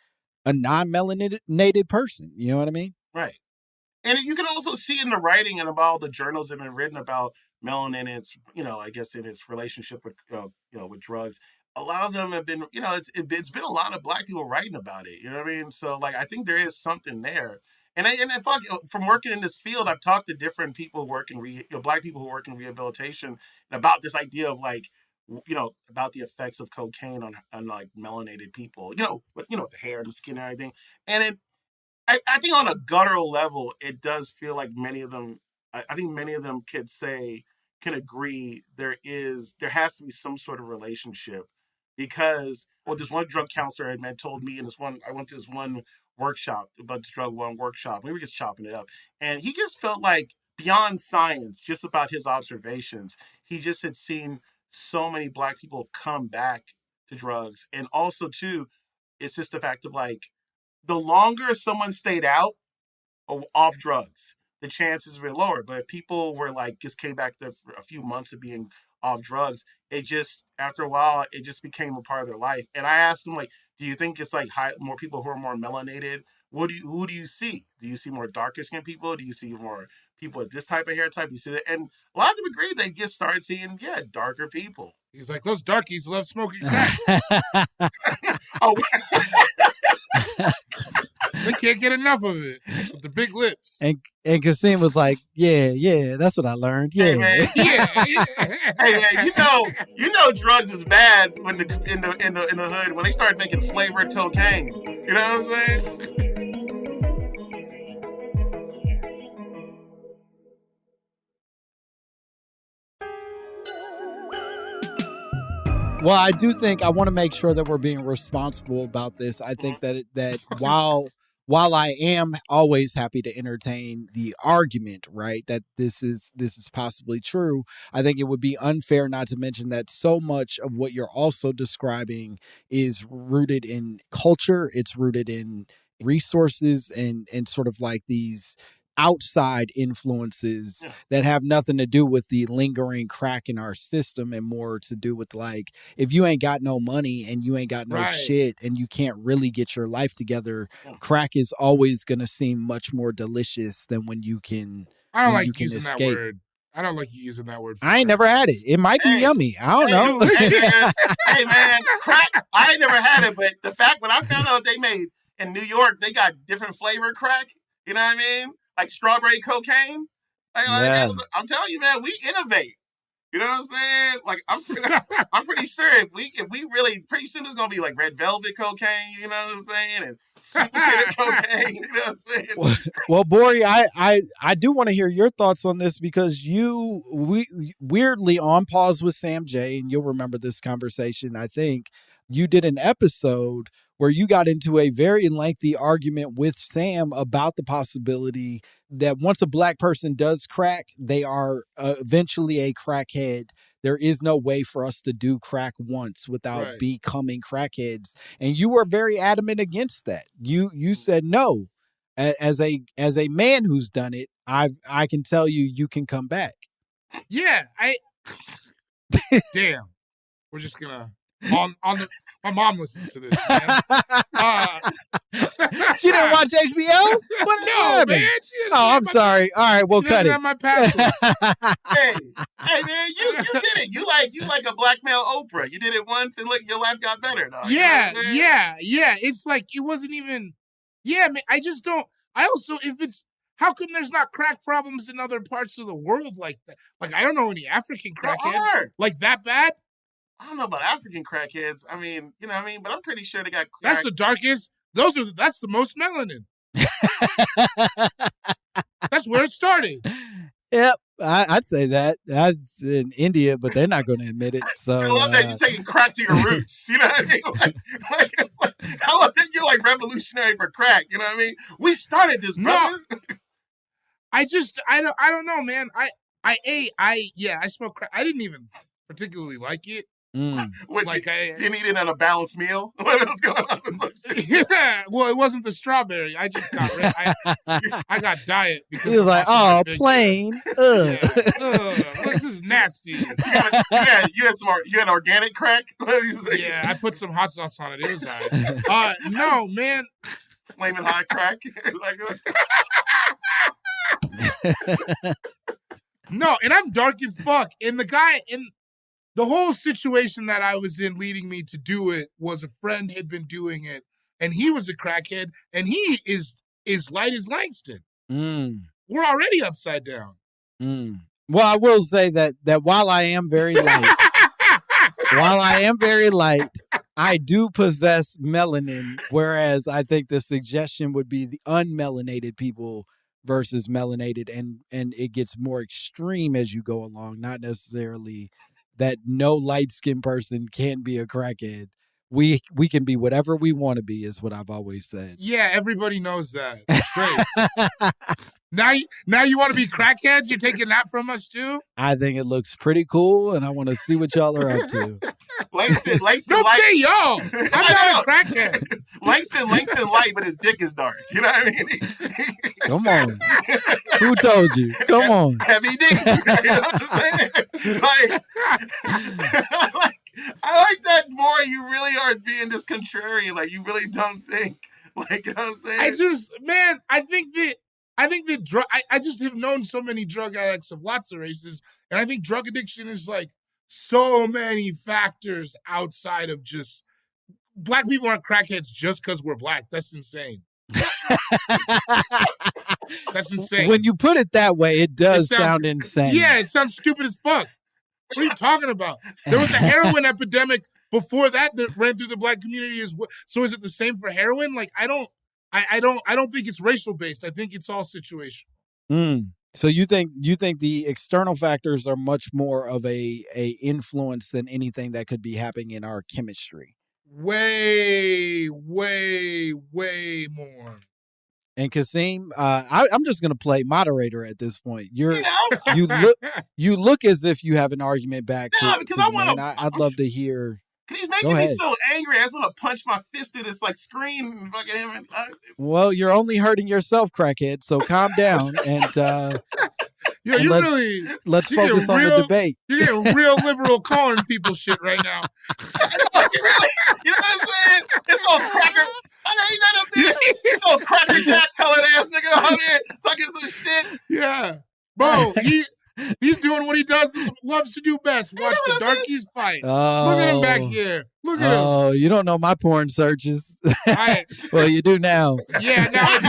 non-melanated person. You know what I mean? Right. And you can also see in the writing and about the journals that have been written about melanin and its, I guess in its relationship with, with drugs. A lot of them have been, it's been a lot of black people writing about it. You know what I mean? So like, I think there is something there. And from working in this field, I've talked to different people who work in black people who work in rehabilitation about this idea of like, about the effects of cocaine on like melanated people, with the hair and the skin and everything. And I think on a guttural level, it does feel like many of them, I think many of them can agree there has to be some sort of relationship, because this one drug counselor told me, I went to this one workshop about this drug one workshop. We were just chopping it up, and he just felt like beyond science, just about his observations, he just had seen so many Black people come back to drugs, and also too, it's just the fact of like the longer someone stayed out off drugs, the chances were lower. But if people were like just came back there for a few months of being off drugs, it just after a while it just became a part of their life. And I asked them, like, do you think it's like more people who are more melanated? Who do you see? Do you see more darker skinned people? Do you see more people with this type of hair type? You see that, and a lot of them agree they just started seeing darker people. He's like, those darkies love smoking crack. Oh. They can't get enough of it with the big lips. And Kaseem was like, yeah, that's what I learned. Yeah, hey, man. Hey man, you know drugs is bad when in the hood when they start making flavored cocaine. You know what I'm saying? Well, I do think I want to make sure that we're being responsible about this. I think that while I am always happy to entertain the argument, right, that this is possibly true, I think it would be unfair not to mention that so much of what you're also describing is rooted in culture. It's rooted in resources and sort of like these outside influences that have nothing to do with the lingering crack in our system and more to do with like, if you ain't got no money and you ain't got no shit and you can't really get your life together, crack is always going to seem much more delicious than when you can I don't like using that word. I don't like you using that word. I ain't never had it. It might be yummy. I don't know. Hey man, crack, I ain't never had it, but the fact when I found out they made in New York, they got different flavored crack, you know what I mean? Like strawberry cocaine. I'm telling you, man, we innovate. You know what I'm saying? Like I'm pretty sure if we really pretty soon it's gonna be like red velvet cocaine. You know what I'm saying? And sweet potato cocaine. You know what I'm saying? Well, Bori, I do want to hear your thoughts on this because we weirdly on Pause with Sam J, and you'll remember this conversation. I think you did an episode where you got into a very lengthy argument with Sam about the possibility that once a Black person does crack, they are eventually a crackhead. There is no way for us to do crack once without becoming crackheads. And you were very adamant against that. You said no. As a man who's done it, I can tell you can come back. Yeah, damn. We're just gonna my mom listens to this, man. She didn't watch HBO? No, man. I'm sorry. All right, we'll cut it. My password. hey, man, you did it. You like a black male Oprah. You did it once, and look, your life got better, dog. Yeah. It's like it wasn't even. Yeah, man. I just don't. I also, how come there's not crack problems in other parts of the world like that? Like I don't know any African crackheads like that bad. I don't know about African crackheads. I mean, you know what I mean? But I'm pretty sure they got crack. That's the darkest. That's the most melanin. That's where it started. Yep, I'd say that. That's in India, but they're not going to admit it. So I love that you're taking crack to your roots. You know what I mean? I love that you're like revolutionary for crack. You know what I mean? We started this, brother. No, I don't know, man. I smoked crack. I didn't even particularly like it. Like you need it on a balanced meal. What was going on? Yeah, well, it wasn't the strawberry. I just got I got diet because he was like, oh, plain. Yeah. This is nasty. You had organic crack. Yeah, I put some hot sauce on it. It was all right. No, man. Flaming hot crack. No, and I'm dark as fuck. And the whole situation that I was in leading me to do it was a friend had been doing it, and he was a crackhead, and he is light as Langston. We're already upside down. Well, I will say that while I am very light, While I am very light, I do possess melanin, whereas I think the suggestion would be the unmelanated people versus melanated, and it gets more extreme as you go along, not necessarily that no light-skinned person can be a crackhead. We can be whatever we want to be, is what I've always said. Yeah, everybody knows that. Great. Now you want to be crackheads? You're taking that from us too? I think it looks pretty cool, and I want to see what y'all are up to. Langston Don't say y'all. I'm not a crackhead. Langston light, but his dick is dark. You know what I mean? Come on. Who told you? Come on. Heavy dick. You know what I'm saying? I like that more. You really are being this contrarian. Like, you really don't think. Like, you know what I'm saying? I think that drug. I just have known so many drug addicts of lots of races, and I think drug addiction is like so many factors outside of just black people aren't crackheads just because we're black. That's insane. That's insane. When you put it that way, it does sound insane. Yeah, it sounds stupid as fuck. What are you talking about? There was a heroin epidemic before that ran through the black community as well. So is it the same for heroin? Like, I don't think it's racial based. I think it's all situational. So you think the external factors are much more of a influence than anything that could be happening in our chemistry? Way, way, way more. And Kaseem, I'm just gonna play moderator at this point. You look as if you have an argument back. Because I want to. I'd love to hear. He's making me so angry. I just want to punch my fist through this like screen and fucking him. Well, you're only hurting yourself, crackhead. So calm down and. Let's focus on the debate. You're getting real liberal calling people shit right now. Really? You know what I'm saying? It's all cracker. I know he's not up there. He's all cracker jack colored ass nigga out there talking some shit. Yeah. Bro, he's doing what he loves to do best. Watch the darkies fight. Look at him back here. Look at him. Oh, you don't know my porn searches. Well, you do now. Yeah, now he's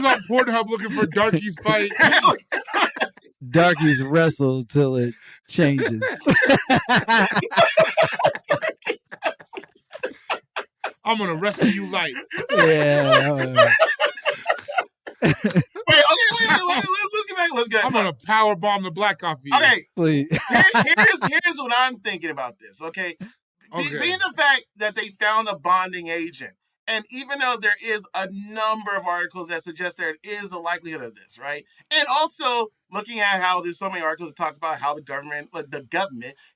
on Pornhub looking for darkies fight. Darkies wrestle till it changes. I'm gonna wrestle you light. Yeah. Wait, let's get back. Let's get. I'm gonna power bomb the black off you. Okay, please. Here's what I'm thinking about this. Okay, being the fact that they found a bonding agent, and even though there is a number of articles that suggest there is a likelihood of this, right? And also looking at how there's so many articles that talk about how the government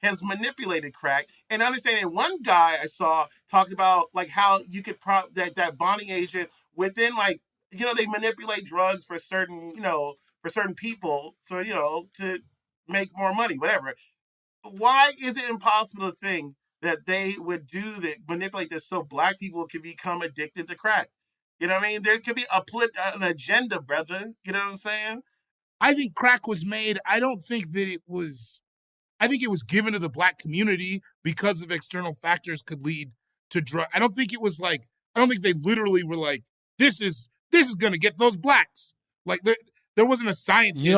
has manipulated crack, and understanding one guy I saw talked about like how you could that bonding agent within like. They manipulate drugs for certain people, so, to make more money, whatever. Why is it impossible to think that they would manipulate this so black people can become addicted to crack? You know what I mean? There could be an agenda, brother. You know what I'm saying? I think crack was made. I think it was given to the black community because of external factors could lead to drug. I don't think they literally were like, this is going to get those blacks. Like there wasn't a scientist. You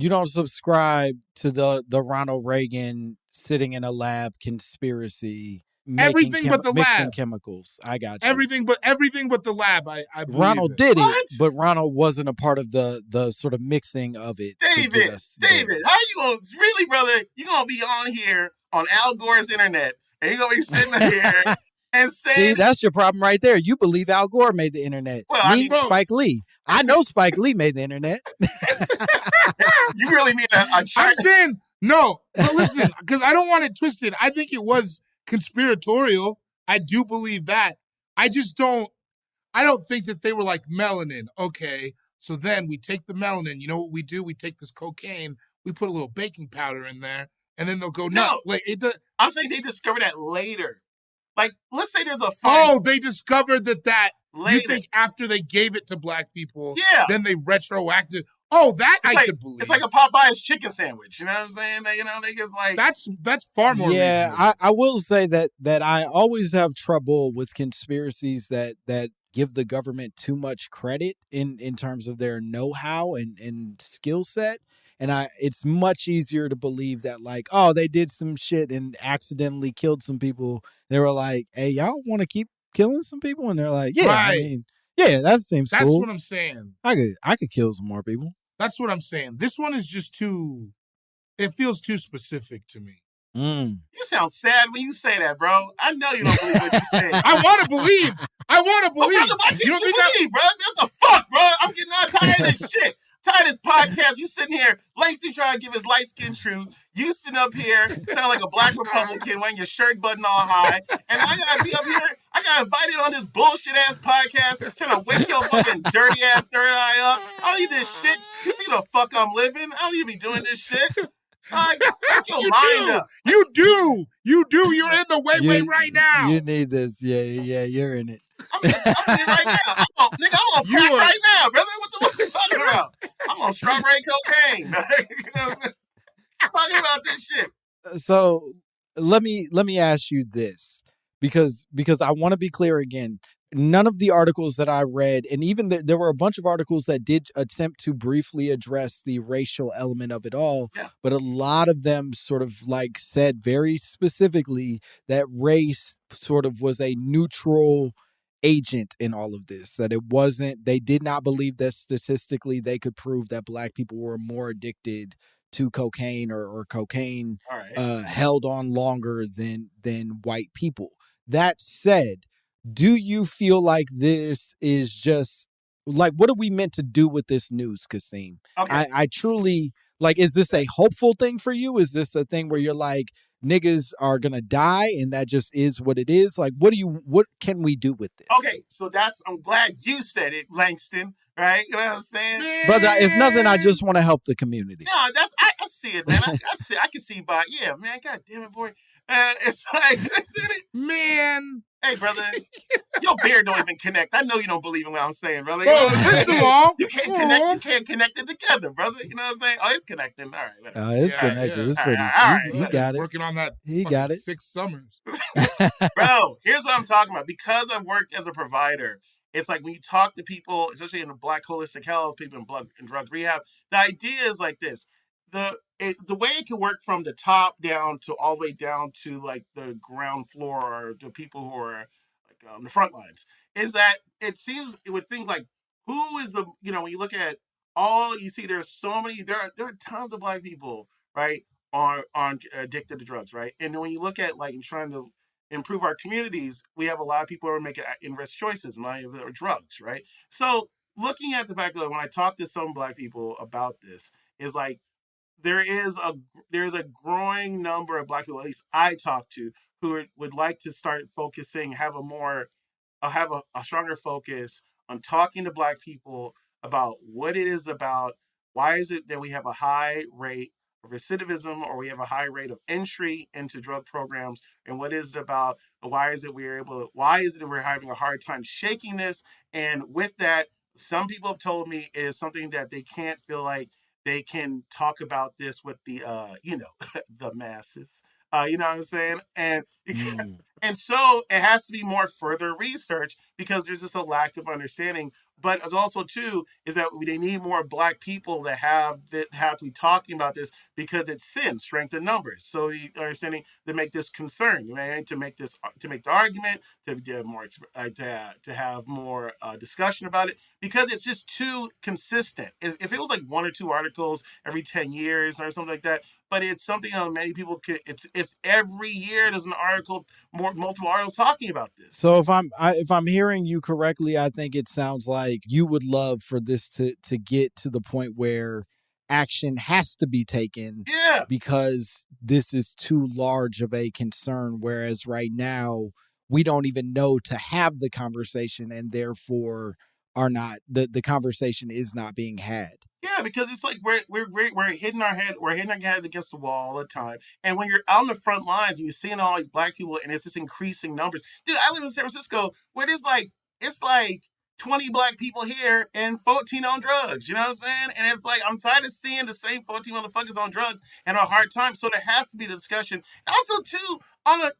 don't subscribe to the Ronald Reagan sitting in a lab conspiracy. Everything but the mixing lab. Chemicals. I got you. Everything but the lab. I believe Ronald it. did it, but Ronald wasn't a part of the sort of mixing of it. David, how you gonna really, brother? You gonna be on here on Al Gore's internet, and you gonna be sitting here. And see, that's your problem right there. You believe Al Gore made the internet. Well, Spike Lee. I know Spike Lee made the internet. You really mean I'm saying no. But listen, because I don't want it twisted. I think it was conspiratorial. I do believe that. I don't think that they were like melanin. Okay, so then we take the melanin. You know what we do? We take this cocaine. We put a little baking powder in there, and then they'll go nuts. No, like I'm saying they discovered that later. Like, let's say there's a fight. Oh, they discovered that later. You think after they gave it to black people, then they retroactive. Oh, that I could believe. It's like a Popeye's chicken sandwich. You know what I'm saying? They just like that's far more. Yeah, I will say that I always have trouble with conspiracies that give the government too much credit in terms of their know-how and skill set. And it's much easier to believe that like, oh, they did some shit and accidentally killed some people. They were like, hey, y'all want to keep killing some people? And they're like, yeah, I Right. mean, yeah, that seems That's cool. what I'm saying. I could kill some more people. That's what I'm saying. This one is just too. It feels too specific to me. Mm. You sound sad when you say that, bro. I know you don't believe what you say. I want to believe. I want to Well, believe. brother, why can't you think believe, bro? What the fuck, bro? I'm getting tired of this shit. Tired of this podcast. You sitting here, Langston trying to give his light skin truth. You sitting up here, sound like a black Republican wearing your shirt button all high. And I gotta be up here. I got invited on this bullshit ass podcast trying to wake your fucking dirty ass third eye up. I don't need this shit. You see the fuck I'm living? I don't even be doing this shit. Make your mind up. You do. You're in the way right now. You need this. Yeah, you're in it. I'm in it right now. I'm on crack right now, brother. What the fuck are you talking about? I'm on strawberry cocaine. Talking about this shit. So let me ask you this, because I want to be clear again. None of the articles that I read, and even there were a bunch of articles that did attempt to briefly address the racial element of it all, but a lot of them sort of like said very specifically that race sort of was a neutral agent in all of this, that it wasn't, they did not believe that statistically they could prove that black people were more addicted to cocaine or cocaine held on longer than white people. That said, do you feel like this is just like, what are we meant to do with this news, Kaseem? Okay. I truly like, is this a hopeful thing for you? Is this a thing where you're like, niggas are gonna die and that just is what it is? Like, what can we do with this? Okay, so I'm glad you said it, Langston, right? You know what I'm saying? Brother, if nothing, I just want to help the community. No, I see it, man. I can see by, yeah, man, god damn it, boy. It's like, I said it. Man. Hey, brother, your beard don't even connect. I know you don't believe in what I'm saying, brother. Bro, first of all, you can't connect it together, brother. You know what I'm saying? Oh, it's connecting. All right. It's connected. Yeah. It's pretty. He got it. Working on that. He got it. 6 summers. Bro, here's what I'm talking about. Because I've worked as a provider, it's like when you talk to people, especially in the Black holistic health, people in blood and drug rehab, the idea is like this. The way it can work from the top down to all the way down to like the ground floor or the people who are like on the front lines is that it seems it would think like, who is the, when you look at all, you see there's so many, there are tons of black people, right, on addicted to drugs, right? And when you look at like trying to improve our communities, we have a lot of people who are making in-risk choices, many of them are drugs, right? So looking at the fact that when I talk to some black people about this, is like, there's a growing number of black people, at least I talk to, who would like to start focusing, have a stronger focus on talking to black people about what it is about, why is it that we have a high rate of recidivism or we have a high rate of entry into drug programs, and what is it about, why is it that we're having a hard time shaking this? And with that, some people have told me it is something that they can't feel like they can talk about this with the, the masses. You know what I'm saying? And and so it has to be more further research because there's just a lack of understanding. But it's also too is that they need more black people that have to be talking about this because it's sin, strength in numbers. So you understanding to make this concern, right? To make the argument, to have more discussion about it, because it's just too consistent. If it was like 1 or 2 articles every 10 years or something like that, but it's something many people could. It's every year there's an article, multiple articles talking about this. So if I'm hearing you correctly, I think it sounds like you would love for this to get to the point where action has to be taken, because this is too large of a concern. Whereas right now we don't even know to have the conversation, and therefore the conversation is not being had. Yeah, because it's like we're hitting our head against the wall all the time. And when you're out on the front lines and you're seeing all these black people and it's just increasing numbers. Dude, I live in San Francisco where it's like 20 black people here and 14 on drugs. You know what I'm saying? And it's like I'm tired of seeing the same 14 motherfuckers on drugs and a hard time. So there has to be the discussion. Also, too, on a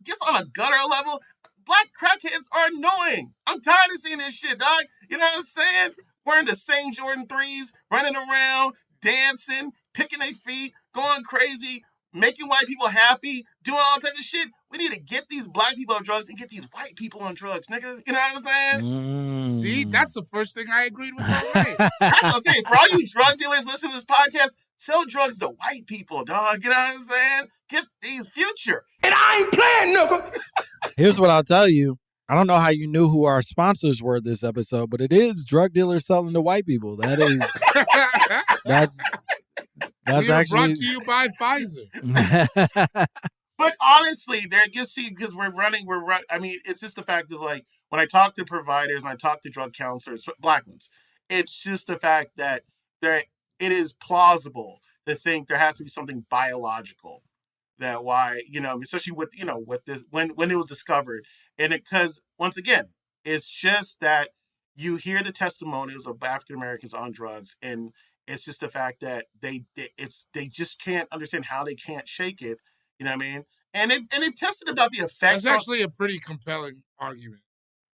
gutter level, black crackheads are annoying. I'm tired of seeing this shit, dog. You know what I'm saying? Wearing the same Jordan 3s, running around, dancing, picking their feet, going crazy, making white people happy, doing all types of shit. We need to get these black people on drugs and get these white people on drugs, nigga. You know what I'm saying? See, that's the first thing I agreed with already. That's what I'm saying. For all you drug dealers listening to this podcast, sell drugs to white people, dog. You know what I'm saying? Get these future. And I ain't playing, nigga. Here's what I'll tell you. I don't know how you knew who our sponsors were this episode, but it is drug dealers selling to white people. That is that's we actually brought to you by Pfizer. But honestly, they're just because I mean, it's just the fact that like when I talk to providers and I talk to drug counselors, black ones, it's just the fact that it is plausible to think there has to be something biological that why, especially with this when it was discovered. And because once again, it's just that you hear the testimonials of African Americans on drugs, and it's just the fact that they just can't understand how they can't shake it. You know what I mean? And they've tested about the effects. That's actually a pretty compelling argument.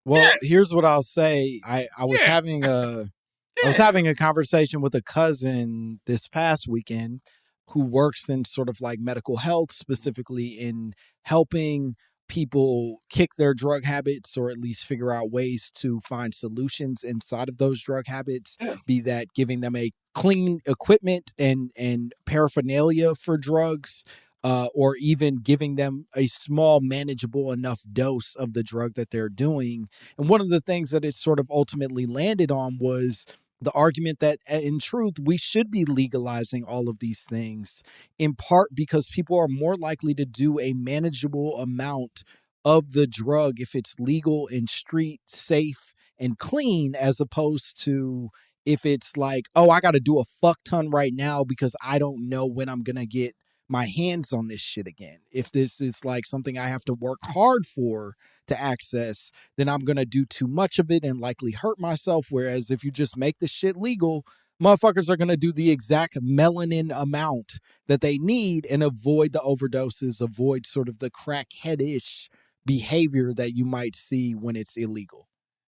Well, here's what I'll say. I was having a conversation with a cousin this past weekend who works in sort of like medical health, specifically in helping people kick their drug habits or at least figure out ways to find solutions inside of those drug habits, be that giving them a clean equipment and paraphernalia for drugs, or even giving them a small manageable enough dose of the drug that they're doing. And one of the things that it sort of ultimately landed on was the argument that in truth, we should be legalizing all of these things, in part because people are more likely to do a manageable amount of the drug if it's legal and street safe and clean, as opposed to if it's like, oh, I got to do a fuck ton right now because I don't know when I'm going to get my hands on this shit again. If this is like something I have to work hard for to access, then I'm going to do too much of it and likely hurt myself. Whereas if you just make the shit legal, motherfuckers are going to do the exact melanin amount that they need and avoid the overdoses, avoid sort of the crackheadish behavior that you might see when it's illegal.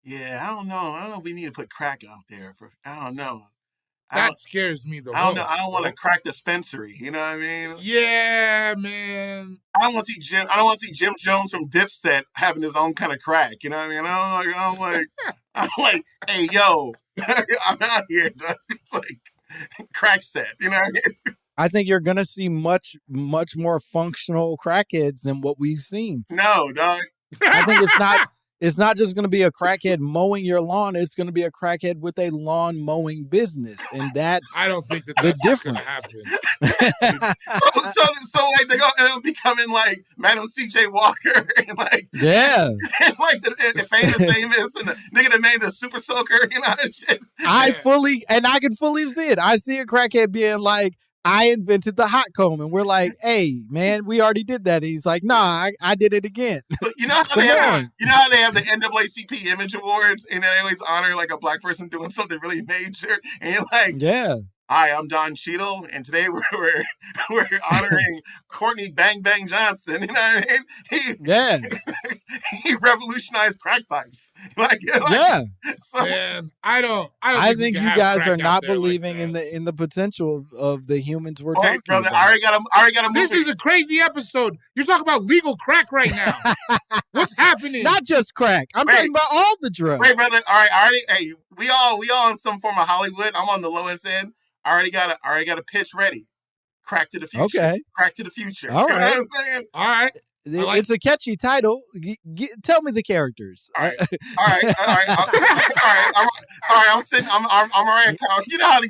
Yeah, I don't know if we need to put crack out there. I don't know. That scares me the most. I don't know. I don't want to crack dispensary. You know what I mean? Yeah, man. I don't want to see Jim Jones from Dipset having his own kind of crack. You know what I mean? I'm like, hey, yo, I'm out here. Dog. It's like crack set. You know what I mean? I think you're going to see much, much more functional crackheads than what we've seen. No, dog. I think it's not just going to be a crackhead mowing your lawn. It's going to be a crackhead with a lawn mowing business. And that's I don't think that's difference. Going to happen. so like they go and it'll becoming like Madam C.J. Walker and like and like the famous and the nigga that made the Super Soaker, you know, and shit. I can fully see it. I see a crackhead being like, I invented the hot comb, and we're like, hey, man, we already did that. And he's like, nah, I did it again. You know how they have the NAACP Image Awards, and they always honor like a black person doing something really major, and you're like, hi, I'm Don Cheadle, and today we're honoring Courtney Bang Bang Johnson. You know what I mean? He revolutionized crack pipes. So, man, I think you guys are not believing in the potential of the humans we're talking brother, about. I already got a movie. This is a crazy episode. You're talking about legal crack right now. What's happening? Not just crack. I'm talking about all the drugs. Wait, brother. All right, we all in some form of Hollywood. I'm on the lowest end. I already got a pitch ready. Crack to the future. Okay. Crack to the future. All right. You know what I'm saying? All right. It's a catchy title. Tell me the characters. All right. I'm sitting. I'm already. You know how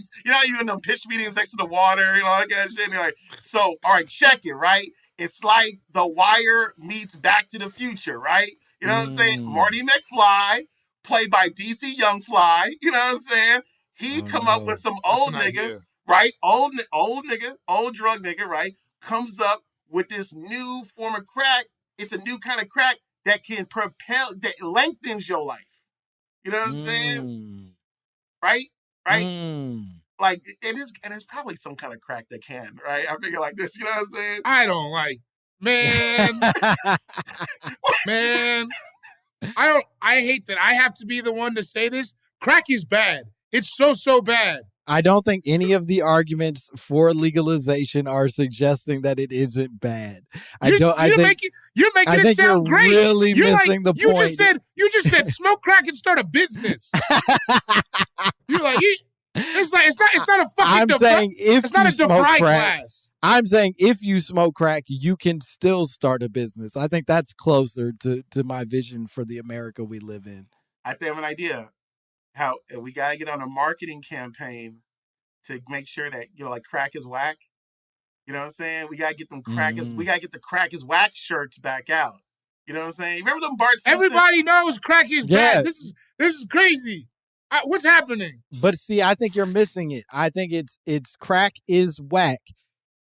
you in them pitch meetings next to the water, you know, all that kind of shit. And you're like, so, all right, check it, right? It's like The Wire meets Back to the Future, right? You know what I'm saying? Marty McFly, played by DC Young Fly. You know what I'm saying? He come up with some old nigga, idea. right? Old drug nigga, right? Comes up with this new form of crack. It's a new kind of crack that can that lengthens your life. You know what I'm saying? Right? Like it is, and it's probably some kind of crack that can, right? I figure like this, you know what I'm saying? I don't like, man. Man. I hate that I have to be the one to say this. Crack is bad. It's so bad. I don't think any of the arguments for legalization are suggesting that it isn't bad. You're making it sound great. Really You're missing the you point. You just said smoke crack and start a business. You're like, it's not a fucking. I'm saying if it's not you a smoke DeVry crack, class. I'm saying if you smoke crack, you can still start a business. I think that's closer to my vision for the America we live in. I think I have an idea. How we gotta get on a marketing campaign to make sure that like crack is whack. You know what I'm saying? We gotta get them crackers. We gotta get the crack is whack shirts back out. You know what I'm saying? You remember them Bart Simpson? Everybody knows crack is bad. This is crazy. What's happening? But see, I think you're missing it. I think it's crack is whack.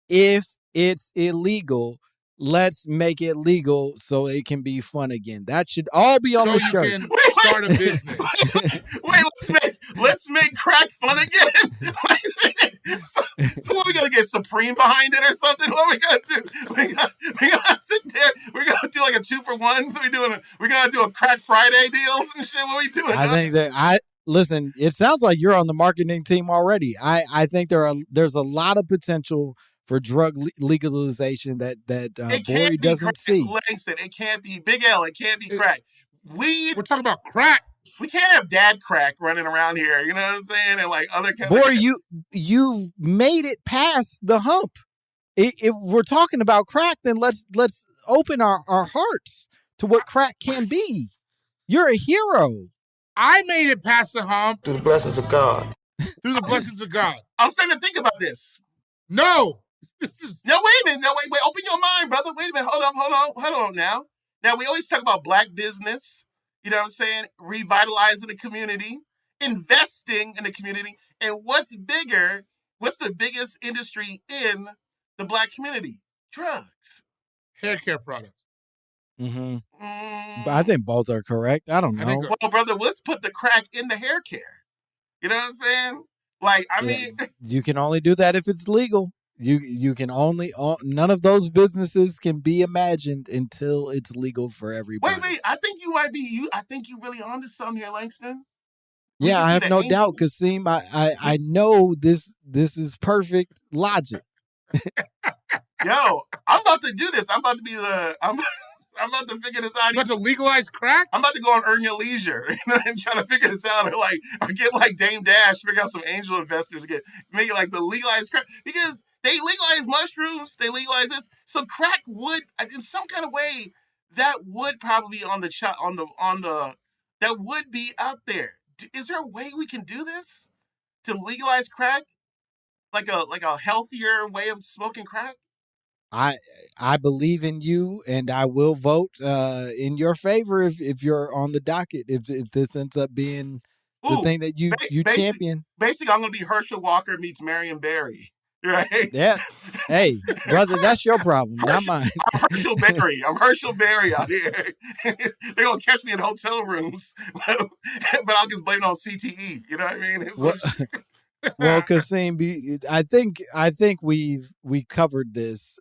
If it's illegal, let's make it legal so it can be fun again. That should all be on the shirt. So you can start a business. Wait, let's make crack fun again. So what, we gonna get Supreme behind it or something? What are we gonna do? We gotta sit there. We're gonna do like a 2-for-1. So we're gonna do a Crack Friday deals and shit. What are we doing? I think that listen. It sounds like you're on the marketing team already. I think there's a lot of potential for drug legalization that Bori doesn't see. Langston, it can't be Big L. It can't be crack. We're talking about crack. We can't have dad crack running around here. You know what I'm saying? And like other kinds. Bori, you've made it past the hump. If we're talking about crack, then let's open our hearts to what crack can be. You're a hero. I made it past the hump Through the blessings of God. through the blessings of God. I'm starting to think about this. No. No, wait a minute. No, wait. Open your mind, brother. Wait a minute. Hold on now. Now, we always talk about black business, you know what I'm saying? Revitalizing the community, investing in the community. And what's bigger? What's the biggest industry in the black community? Drugs. Hair care products. Mm-hmm. But I think both are correct. I don't know. Well, brother, let's put the crack in the hair care. You know what I'm saying? Like, I mean, you can only do that if it's legal. You can only none of those businesses can be imagined until it's legal for everybody. Wait! I think you really onto something here, Langston. Yeah, I have no doubt, Kaseem. I know this is perfect logic. Yo, I'm about to do this. I'm about to figure this out. You about to legalize crack? I'm about to go on Earn Your Leisure and try to figure this out, or get like Dame Dash, figure out some angel investors, make it like the legalized crack, because they legalize mushrooms, they legalize this, so crack would, in some kind of way, that would probably be that would be out there. Is there a way we can do this to legalize crack, like a healthier way of smoking crack? I believe in you, and I will vote in your favor if you're on the docket. If this ends up being the thing that you champion. Basically, I'm gonna be Herschel Walker meets Marion Barry. Right? Yeah. Hey, brother, that's your problem, not mine. I'm Herschel Berry out here. They're gonna catch me in hotel rooms, but I'll just blame it on CTE. You know what I mean? Well, Kaseem, I think we covered this.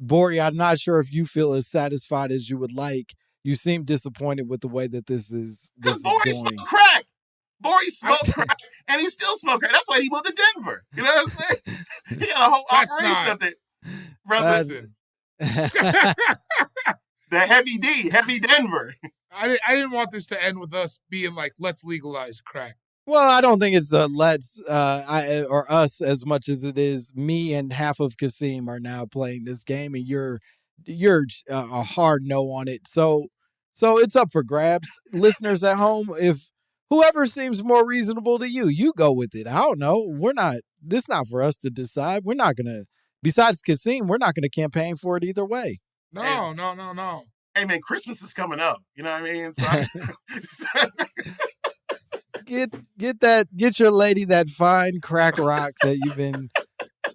Bori, I'm not sure if you feel as satisfied as you would like. You seem disappointed with the way that this is Bori smoked crack. Bori smoked crack, and he still smoked crack. That's why he moved to Denver. You know what I'm saying? He got a whole operation up there. Brother, the heavy Denver. I didn't want this to end with us being like, let's legalize crack. Well, I don't think it's let's or us as much as it is me and half of Kaseem are now playing this game, and you're a hard no on it. So it's up for grabs. Listeners at home, if whoever seems more reasonable to you, you go with it. I don't know. This is not for us to decide. We're not gonna. Besides Kaseem, we're not gonna campaign for it either way. No. Hey man, Christmas is coming up. You know what I mean? So Get your lady that fine crack rock that you've been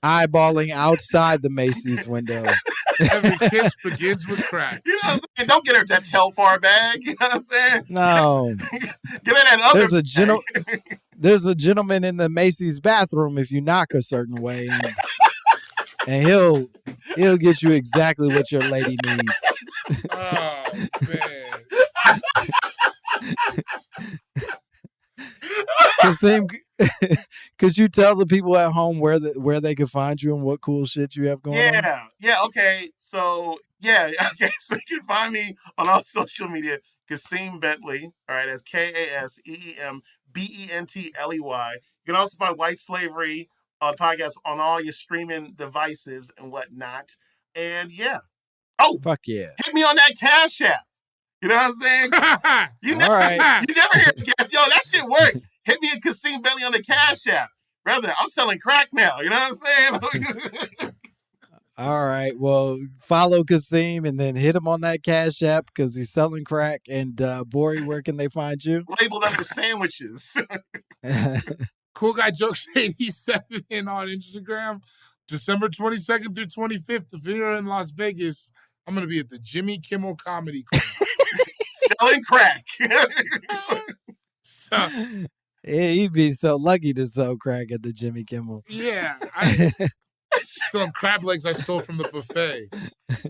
eyeballing outside the Macy's window. Every kiss begins with crack. You know what I'm saying? Don't get her that Telfar bag. You know what I'm saying? No. Get her that other There's a gentleman in the Macy's bathroom if you knock a certain way, and he'll get you exactly what your lady needs. Oh man. Could you tell the people at home where they can find you and what cool shit you have going on? Okay. So so you can find me on all social media, Kaseem Bentley. All right, that's KaseemBentley. You can also find White Slavery podcast on all your streaming devices and whatnot. And Fuck yeah. hit me on that Cash App. You know what I'm saying? You All right. You never hear guess, yo, that shit works. Hit me at Kaseem Bentley on the Cash App. Brother, I'm selling crack now. You know what I'm saying? All right. Well, follow Kaseem and then hit him on that Cash App because he's selling crack. And Bori, where can they find you? Labeled under sandwiches. Cool Guy Jokes 87 on Instagram. December 22nd through 25th. If you're in Las Vegas, I'm going to be at the Jimmy Kimmel Comedy Club. Selling crack. So, Yeah, he'd be so lucky to sell crack at the Jimmy Kimmel. yeah. Some crab legs I stole from the buffet.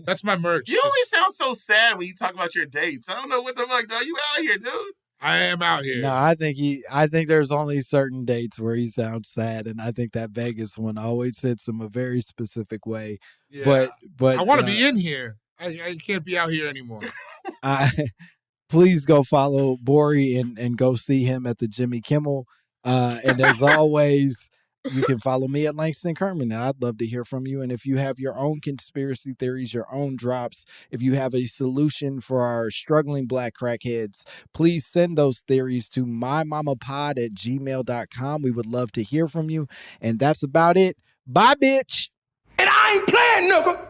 That's my merch. You always sound so sad when you talk about your dates. I don't know what the fuck, dog. You out here, dude. I am out here. No, I think there's only certain dates where he sounds sad, and I think that Vegas one always hits him a very specific way. Yeah. But I want to be in here. I can't be out here anymore. Please go follow Bori and go see him at the Jimmy Kimmel. And as always, you can follow me at Langston Kerman. And I'd love to hear from you. And if you have your own conspiracy theories, your own drops, if you have a solution for our struggling Black crackheads, please send those theories to mymommapod@gmail.com. We would love to hear from you. And that's about it. Bye, bitch. And I ain't playing, nigga.